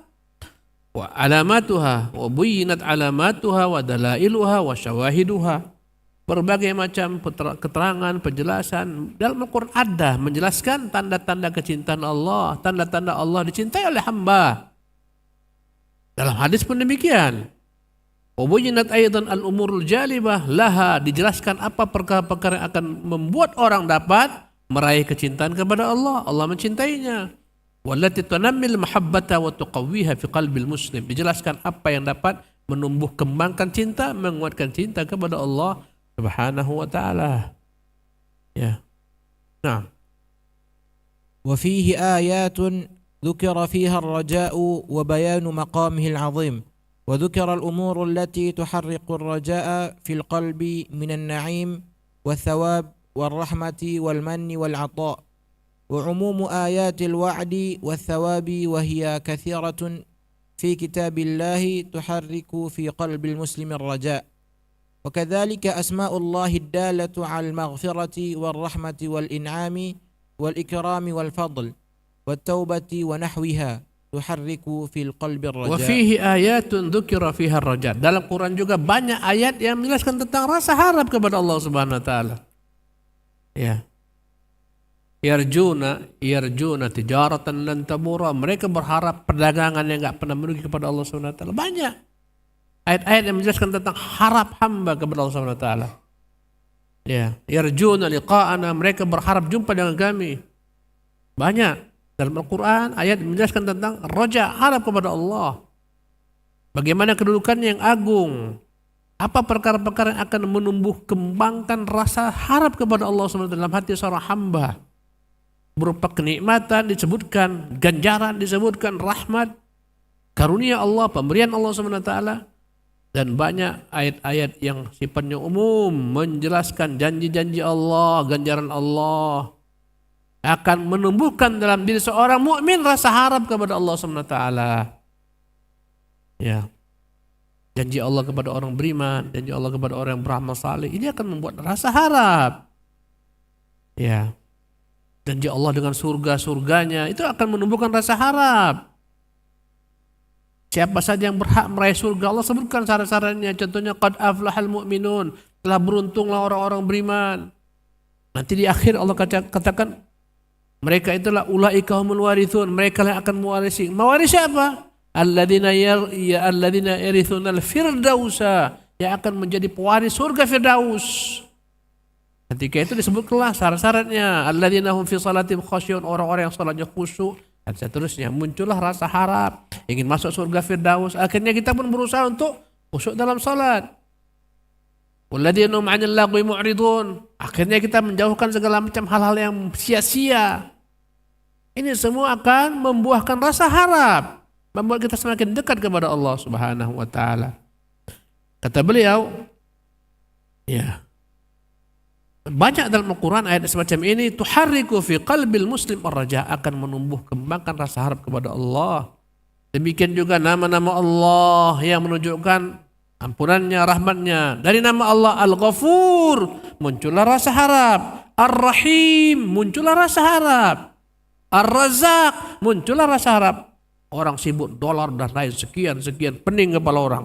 Wa alamatuha, wabuyinat alamatuha, wa dalailuha, wa syawahiduha. Berbagai macam keterangan, penjelasan dalam Al-Quran ada menjelaskan tanda-tanda kecintaan Allah, tanda-tanda Allah dicintai oleh hamba. Dalam hadis pun demikian. Wabujinat aidan al-umurul jalibah laha, dijelaskan apa perkara-perkara yang akan membuat orang dapat meraih kecintaan kepada Allah. Allah mencintainya. Wallati tunammil mahabbata wa tuqawwiha fi qalbil muslim, dijelaskan apa yang dapat menumbuh kembangkan cinta, menguatkan cinta kepada Allah Subhanahu wa taala. Ya. Nah. وفيه آيات ذكر فيها الرجاء وبيان مقامه العظيم، وذكر الأمور التي تحرق الرجاء في القلب من النعيم والثواب والرحمة والمن والعطاء، وعموم آيات الوعد والثواب وهي كثيرة في كتاب الله تحرك في قلب المسلم الرجاء. وكذلك أسماء الله الدالة على المغفرة والرحمة والإنعام والإكرام والفضل والتوبة ونحوها تحرك في القلب الرجاء. وفيه آيات ذكر فيها الرجاء. Dalam Quran juga banyak ayat yang menjelaskan tentang rasa harap kepada Allah Subhanahu wa taala. Ya. Yarjuna tijaratan lan tabura. Mereka berharap perdagangan yang enggak pernah merugi kepada Allah Subhanahu wa taala. Banyak ayat-ayat yang menjelaskan tentang harap hamba kepada Allah Subhanahu wa taala. Ya, yarjuna liqa'ana, mereka berharap jumpa dengan kami. Banyak dalam Al-Quran ayat menjelaskan tentang roja, harap kepada Allah. Bagaimana kedudukannya yang agung. Apa perkara-perkara yang akan menumbuh kembangkan rasa harap kepada Allah SWT dalam hati seorang hamba. Berupa kenikmatan disebutkan, ganjaran disebutkan, rahmat, karunia Allah, pemberian Allah SWT. Dan banyak ayat-ayat yang sifatnya umum menjelaskan janji-janji Allah, ganjaran Allah akan menumbuhkan dalam diri seorang mukmin rasa harap kepada Allah SWT. Ya, janji Allah kepada orang beriman, janji Allah kepada orang yang beramal saleh, ini akan membuat rasa harap. Ya, janji Allah dengan surga-surganya itu akan menumbuhkan rasa harap. Siapa saja yang berhak meraih surga, Allah sebutkan syarat-syaratnya. Contohnya qad aflahal mu'minun, telah beruntunglah orang-orang beriman. Nanti di akhir Allah katakan mereka itulah ulaika humul warithun, mereka yang akan mewarisi. Mewarisi apa? Alladzina yarithunal firdausa, yang akan menjadi pewaris surga Firdaus. Ketika itu disebutlah syarat-syaratnya. Alladzina hum fi salatihim khasyun, orang-orang yang salatnya khusyuk. Dan seterusnya, muncullah rasa harap ingin masuk surga Firdaus. Akhirnya kita pun berusaha untuk khusyuk dalam salat. Walladzina hum 'anil lagwi mu'ridun. Akhirnya kita menjauhkan segala macam hal-hal yang sia-sia. Ini semua akan membuahkan rasa harap, membuat kita semakin dekat kepada Allah Subhanahu wa taala. Kata beliau, ya, banyak dalam Al-Quran ayat semacam ini, tuharriku fi qalbil muslim ar-raja, akan menumbuh kembangkan rasa harap kepada Allah. Demikian juga nama-nama Allah yang menunjukkan ampunannya, rahmatnya. Dari nama Allah Al-Ghafur muncullah rasa harap, Ar-Rahim muncullah rasa harap, Ar-Razzaq muncullah rasa harap. Orang sibuk dolar dan lain sekian pening kepala orang.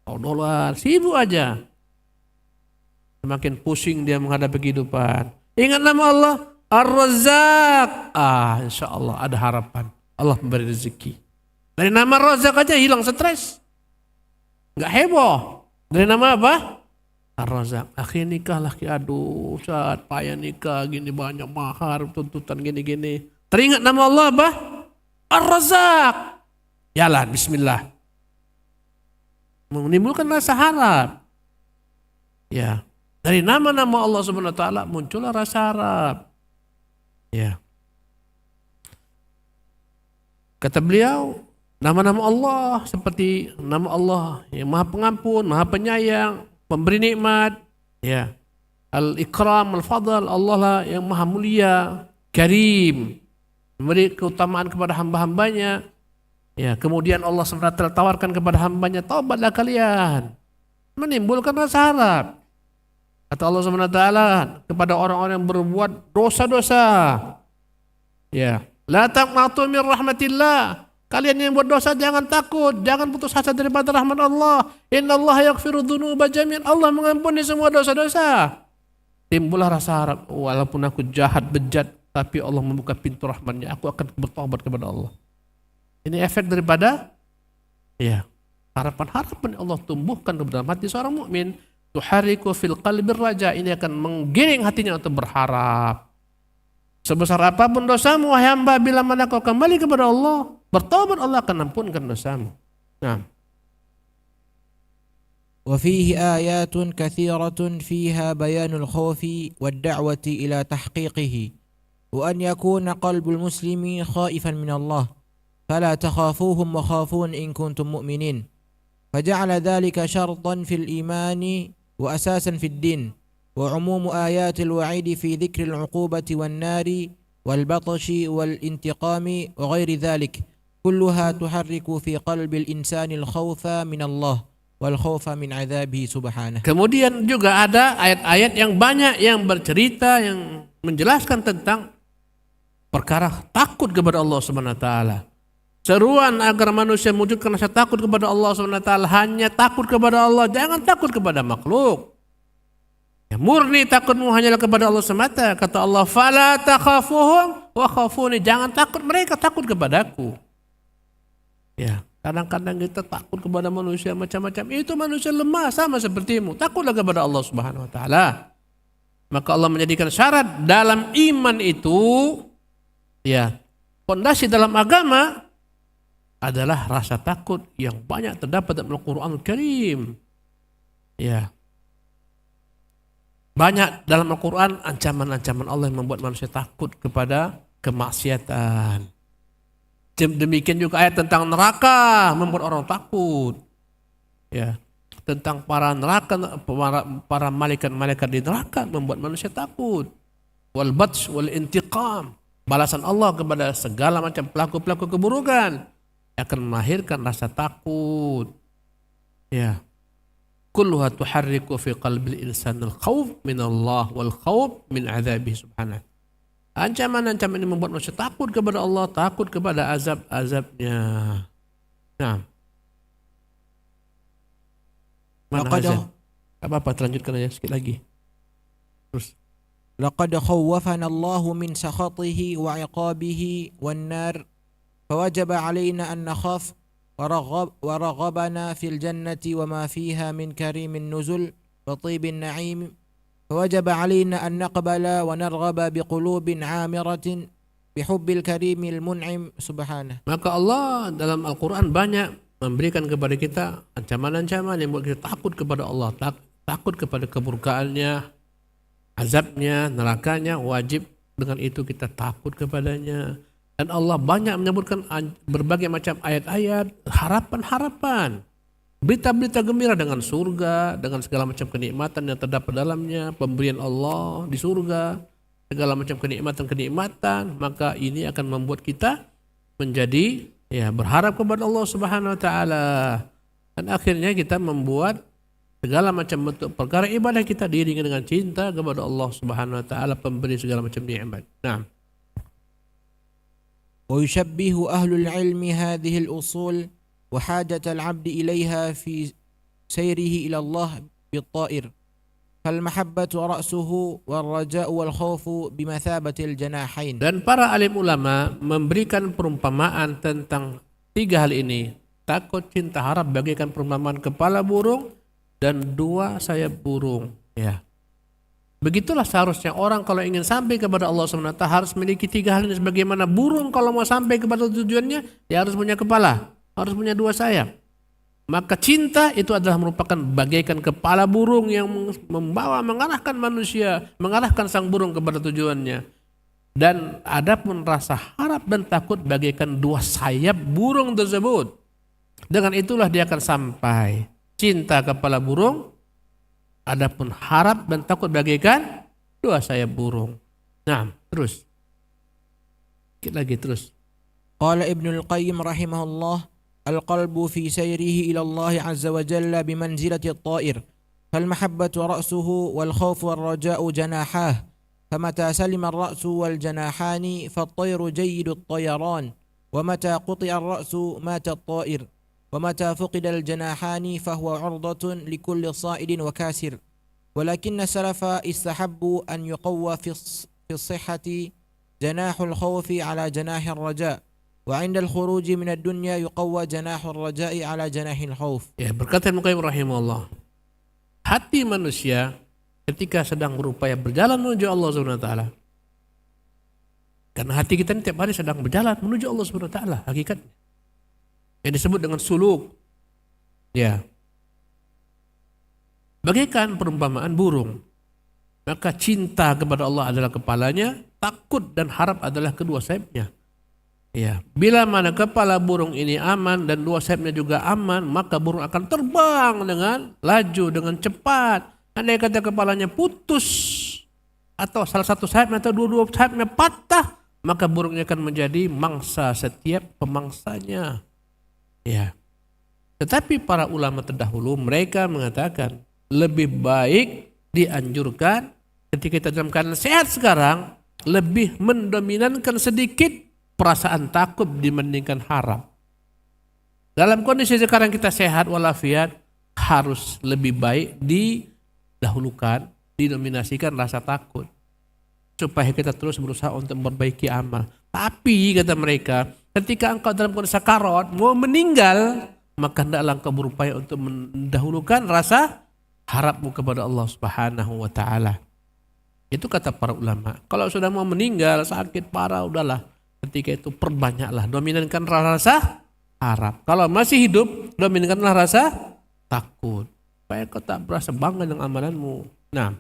Oh, dolar sibuk aja. Semakin pusing dia menghadapi kehidupan. Ingat nama Allah Ar-Razzaq. Insya Allah ada harapan. Allah memberi rezeki. Dari nama Razzaq aja hilang stres. Enggak heboh. Dari nama apa? Ar-Razzaq. Akhirnya nikah lagi. Aduh, saat payah nikah gini, banyak mahar, tuntutan gini-gini. Teringat nama Allah apa? Ar-Razzaq. Jalan, bismillah. Menimbulkan rasa harap. Ya. Dari nama-nama Allah Subhanahu wa taala muncullah rasa harap. Ya. Kata beliau, nama-nama Allah seperti nama Allah yang Maha Pengampun, Maha Penyayang, pemberi nikmat, ya. Al-Ikram, Al-Fadl, Allah lah yang Maha Mulia, Karim, memberi keutamaan kepada hamba-hambanya. Ya, kemudian Allah SWT tawarkan kepada hambanya, taubatlah kalian. Menimbulkan rasa harap. Kata Allah SWT kepada orang-orang yang berbuat dosa-dosa, ya, la taqnatu min rahmatillah. Kalian yang buat dosa jangan takut, jangan putus asa daripada rahmat Allah. Innallaha yaghfiru dzunuba jami'an. Allah mengampuni semua dosa-dosa. Timbullah rasa harap, walaupun aku jahat, bejat, tapi Allah membuka pintu rahmatnya, aku akan bertobat kepada Allah. Ini efek daripada, ya, harapan-harapan yang Allah tumbuhkan dalam hati seorang mukmin. Tuhariku fil qalbir raja, ini akan menggiring hatinya untuk berharap. Sebesar apapun dosamu wahai hamba, bila mana kau kembali kepada Allah, bertobat, Allah akan ampunkan dosamu. Nah. وفيه آيات كثيرة فيها بيان الخوف والدعوة إلى تحقيقه وأن يكون قلب المسلم خائفا من الله فلا تخافوهم وخافون إن كنتم مؤمنين فجعل ذلك شرطا في الإيمان وأساسا في الدين وعموم آيات الوعيد في ذكر العقوبة والنار والبطش والانتقام وغير ذلك كلها تحرك في قلب الإنسان الخوف من الله والخوف من عذابه سبحانه. Kemudian juga ada ayat-ayat yang banyak yang bercerita, yang menjelaskan tentang perkara takut kepada Allah Subhanahu wa taala. Seruan agar manusia mewujudkan rasa takut kepada Allah Subhanahu wa taala, hanya takut kepada Allah, jangan takut kepada makhluk. Ya, murni takutmu hanyalah kepada Allah semata. Kata Allah, "Fala takhafuhum wa khafuni." Jangan takut mereka, takut kepadaku. Ya, kadang-kadang kita takut kepada manusia macam-macam. Itu manusia lemah sama sepertimu. Takutlah kepada Allah Subhanahu wa taala. Maka Allah menjadikan syarat dalam iman itu, ya, fondasi dalam agama adalah rasa takut yang banyak terdapat dalam Al-Qur'anul Karim. Ya. Banyak dalam Al-Qur'an ancaman-ancaman Allah yang membuat manusia takut kepada kemaksiatan. Demikian juga ayat tentang neraka membuat orang takut. Ya, tentang para neraka, para malaikat-malaikat di neraka membuat manusia takut. Wal batsh wal intiqam, balasan Allah kepada segala macam pelaku-pelaku keburukan akan melahirkan rasa takut. Ya. Kulluha tuharriku fi qalbil insanil khauf min Allah wal khauf min adzabihi subhanahu. Ancaman-ancaman ini membuat manusia takut kepada Allah, takut kepada azab-azabnya. Nah. Mana azab? Apa-apa, terlanjutkan aja sikit lagi. Terus. لقد خوفنا الله من سخطه وعقابه والنار فوجب علينا أن نخاف ورغبنا في الجنة وما فيها من كريم النزل وطيب النعيم فوجب علينا أن نقبل ونرغب بقلوب عامرة بحب الكريم المنعم سبحانه. Maka Allah dalam Al-Quran banyak memberikan kepada kita ancaman-ancaman yang membuat kita takut kepada Allah, takut kepada keburkaannya, azabnya, nerakanya. Wajib dengan itu kita takut kepadanya. Dan Allah banyak menyebutkan berbagai macam ayat-ayat, harapan-harapan, berita-berita gembira dengan surga, dengan segala macam kenikmatan yang terdapat dalamnya, pemberian Allah di surga, segala macam kenikmatan-kenikmatan. Maka ini akan membuat kita menjadi, ya, berharap kepada Allah Subhanahu wa taala. Dan akhirnya kita membuat segala macam bentuk perkara ibadah kita diiringi dengan cinta kepada Allah Subhanahu wa taala, pemberi segala macam nikmat. Nah. ويشبه أهل العلم هذه الأصول وحاجة العبد إليها في سيره إلى الله بالطائر فالمحبة رأسه والرجاء والخوف بمثابة الجناحين. Dan para alim ulama memberikan perumpamaan tentang tiga hal ini. Takut, cinta, harap bagaikan perumpamaan kepala burung dan dua sayap burung. Ya. Begitulah seharusnya orang kalau ingin sampai kepada Allah SWT harus memiliki tiga hal ini. Sebagaimana burung kalau mau sampai kepada tujuannya, dia harus punya kepala, harus punya dua sayap. Maka cinta itu adalah merupakan bagaikan kepala burung yang membawa, mengarahkan manusia, mengarahkan sang burung kepada tujuannya. Dan adapun rasa harap dan takut bagaikan dua sayap burung tersebut. Dengan itulah dia akan sampai. Cinta kepala burung, adapun harap dan takut bagaikan dua sayap burung. Nah, terus. Sedikit lagi terus. Qala Ibnul Qayyim rahimahullah, al-qalbu fi sayrihi ila Allah azza wa jalla bimanzilati at-ta'ir. فالمحبة رأسه والخوف والرجاء جناحاه فمتى سلم الرأس والجناحان فالطير جيد الطيران ومتى قطع الرأس مات الطائر ومتى فقد الجناحان فهو عرضة لكل صائد وكاسر ولكن السلف استحبوا أن يقوى في الصحة جناح الخوف على جناح الرجاء وعند الخروج من الدنيا يقوى جناح الرجاء على جناح الخوف. Ya, berkata Ibnu Qayyim rahimahullah, hati manusia ketika sedang berupaya berjalan menuju Allah Subhanahu wa taala. Karena hati kita ini tiap hari sedang berjalan menuju Allah Subhanahu wa taala, hakikatnya. Yang disebut dengan suluk. Ya. Bagaikan perumpamaan burung. Maka cinta kepada Allah adalah kepalanya, takut dan harap adalah kedua sayapnya. Ya, bila mana kepala burung ini aman dan dua sayapnya juga aman, maka burung akan terbang dengan laju, dengan cepat. Andai kata kepalanya putus atau salah satu sayapnya atau dua-dua sayapnya patah, maka burungnya akan menjadi mangsa setiap pemangsanya. Ya. Tetapi para ulama terdahulu mereka mengatakan lebih baik dianjurkan ketika kita dalam keadaan sehat sekarang lebih mendominankan sedikit perasaan takut dibandingkan harap. Dalam kondisi sekarang kita sehat walafiat, harus lebih baik didahulukan, didominasikan rasa takut supaya kita terus berusaha untuk memperbaiki amal. Tapi kata mereka, ketika engkau dalam kondisi sakarat mau meninggal, maka hendaklah engkau berupaya untuk mendahulukan rasa harapmu kepada Allah Subhanahu wa taala. Itu kata para ulama. Kalau sudah mau meninggal, sakit parah, udahlah. Ketika itu perbanyaklah, dominankan rasa harap. Kalau masih hidup, dominankanlah rasa takut. Supaya kau tak berasa bangga dengan amalanmu. Nah.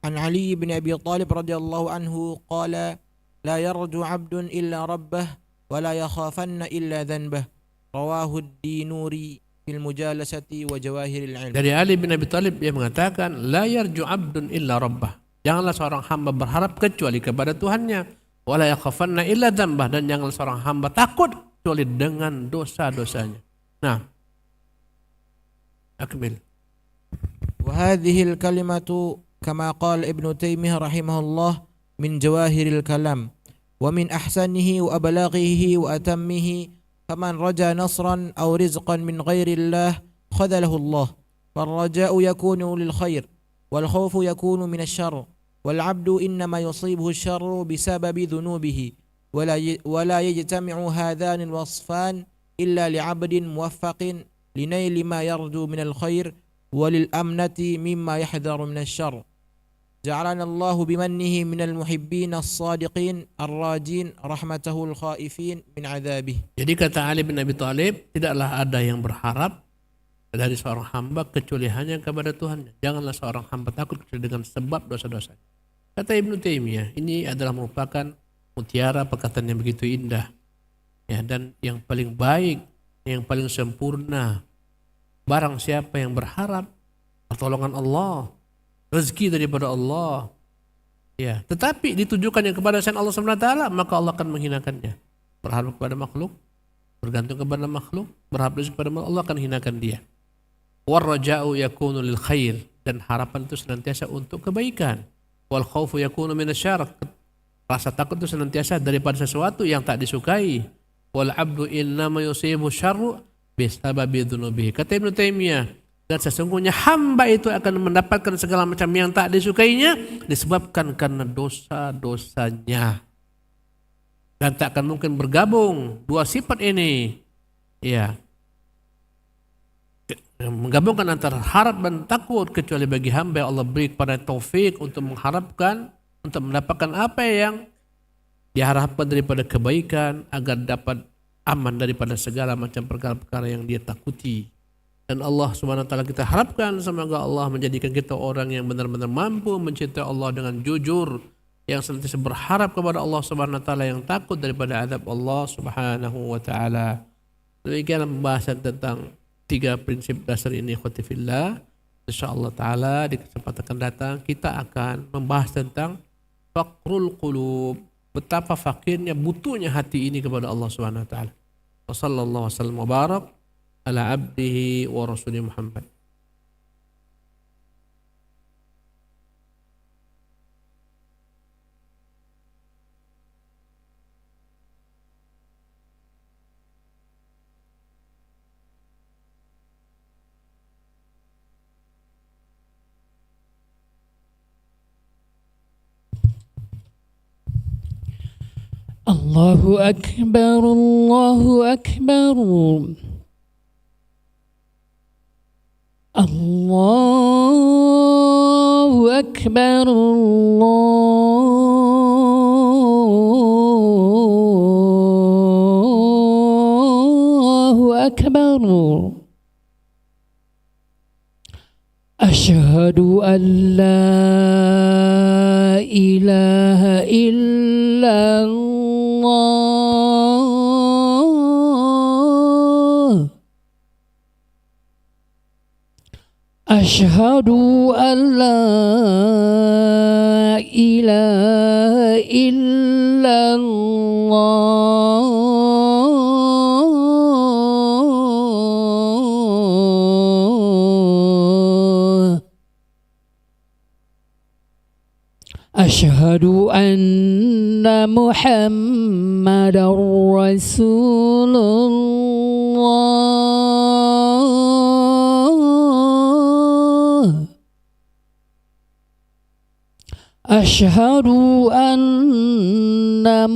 An Ali bin Abi Thalib radhiyallahu anhu qala la yarju 'abdun illa rabbah wa la yakhafanna illa dhanbah. Rawahu ad-Dinuri fil mujalasati wa jawahiril ilm. Dari Ali bin Abi Thalib dia mengatakan la yarju 'abdun illa rabbah. Janganlah seorang hamba berharap kecuali kepada Tuhannya. Wa la yakhafanna illa dhanbah, dan janganlah seorang hamba takut kecuali dengan dosa-dosanya. Nah. Akmil. Wa hadhihi al-kalimatu kama qala Ibnu Taimiyah rahimahullah min jawahiril kalam wa min ahsanihi wa ablaghihi wa atammihi. فمن رجا نصرا أو رزقا من غير الله خذله الله فالرجاء يكون للخير والخوف يكون من الشر والعبد إنما يصيبه الشر بسبب ذنوبه ولا يجتمع هذان الوصفان إلا لعبد موفق لنيل ما يرجو من الخير وللأمنة مما يحذر من الشر جعلنا الله بمنه من المحبين الصادقين الراجين رحمته الخائفين من عذابه. Jadi kata Ali bin Abi Thalib, tidaklah ada yang berharap dari seorang hamba kecuali hanya kepada Tuhan. Janganlah seorang hamba takut kecuali dengan sebab dosa-dosa. Kata Ibnu Taimiyah, ini adalah merupakan mutiara perkataan yang begitu indah. Ya, dan yang paling baik, yang paling sempurna. Barang siapa yang berharap pertolongan Allah, rezeki daripada Allah, ya, tetapi ditujukannya kepada selain Allah SWT, maka Allah akan menghinakannya. Berharap kepada makhluk, bergantung kepada makhluk, berharap kepada makhluk, Allah akan hinakan dia. Warraja'u yakunu lil khair, dan harapan itu senantiasa untuk kebaikan. Wal khaufu yakunu minasyarr, rasa takut itu senantiasa daripada sesuatu yang tak disukai. Wal abdu innama yusibu syarru bisababi dzunubihi. Kata Ibnu Taimiyah, dan sesungguhnya hamba itu akan mendapatkan segala macam yang tak disukainya disebabkan karena dosa-dosanya. Dan tak akan mungkin bergabung dua sifat ini. Ya. Menggabungkan antara harap dan takut kecuali bagi hamba yang Allah beri kepada taufik untuk mengharapkan, untuk mendapatkan apa yang diharapkan daripada kebaikan agar dapat aman daripada segala macam perkara-perkara yang dia takuti. Dan Allah Subhanahu wa taala kita harapkan semoga Allah menjadikan kita orang yang benar-benar mampu mencintai Allah dengan jujur, yang senantiasa berharap kepada Allah Subhanahu wa taala, yang takut daripada azab Allah Subhanahu wa taala. Demikian pembahasan tentang 3 prinsip dasar ini, ikhwati fillah. Insyaallah taala di kesempatan akan datang kita akan membahas tentang faqrul qulub, betapa fakirnya, butuhnya hati ini kepada Allah Subhanahu wa taala. Wassallallahu wasallam wa barak ala abdihi wa rasulih Muhammad. الله أكبر الله أكبر الله أكبر الله أكبر أشهد أن لا إله إلا الله أشهد أن لا إله إلا الله أشهد أن محمدا رسول الله أشهد أن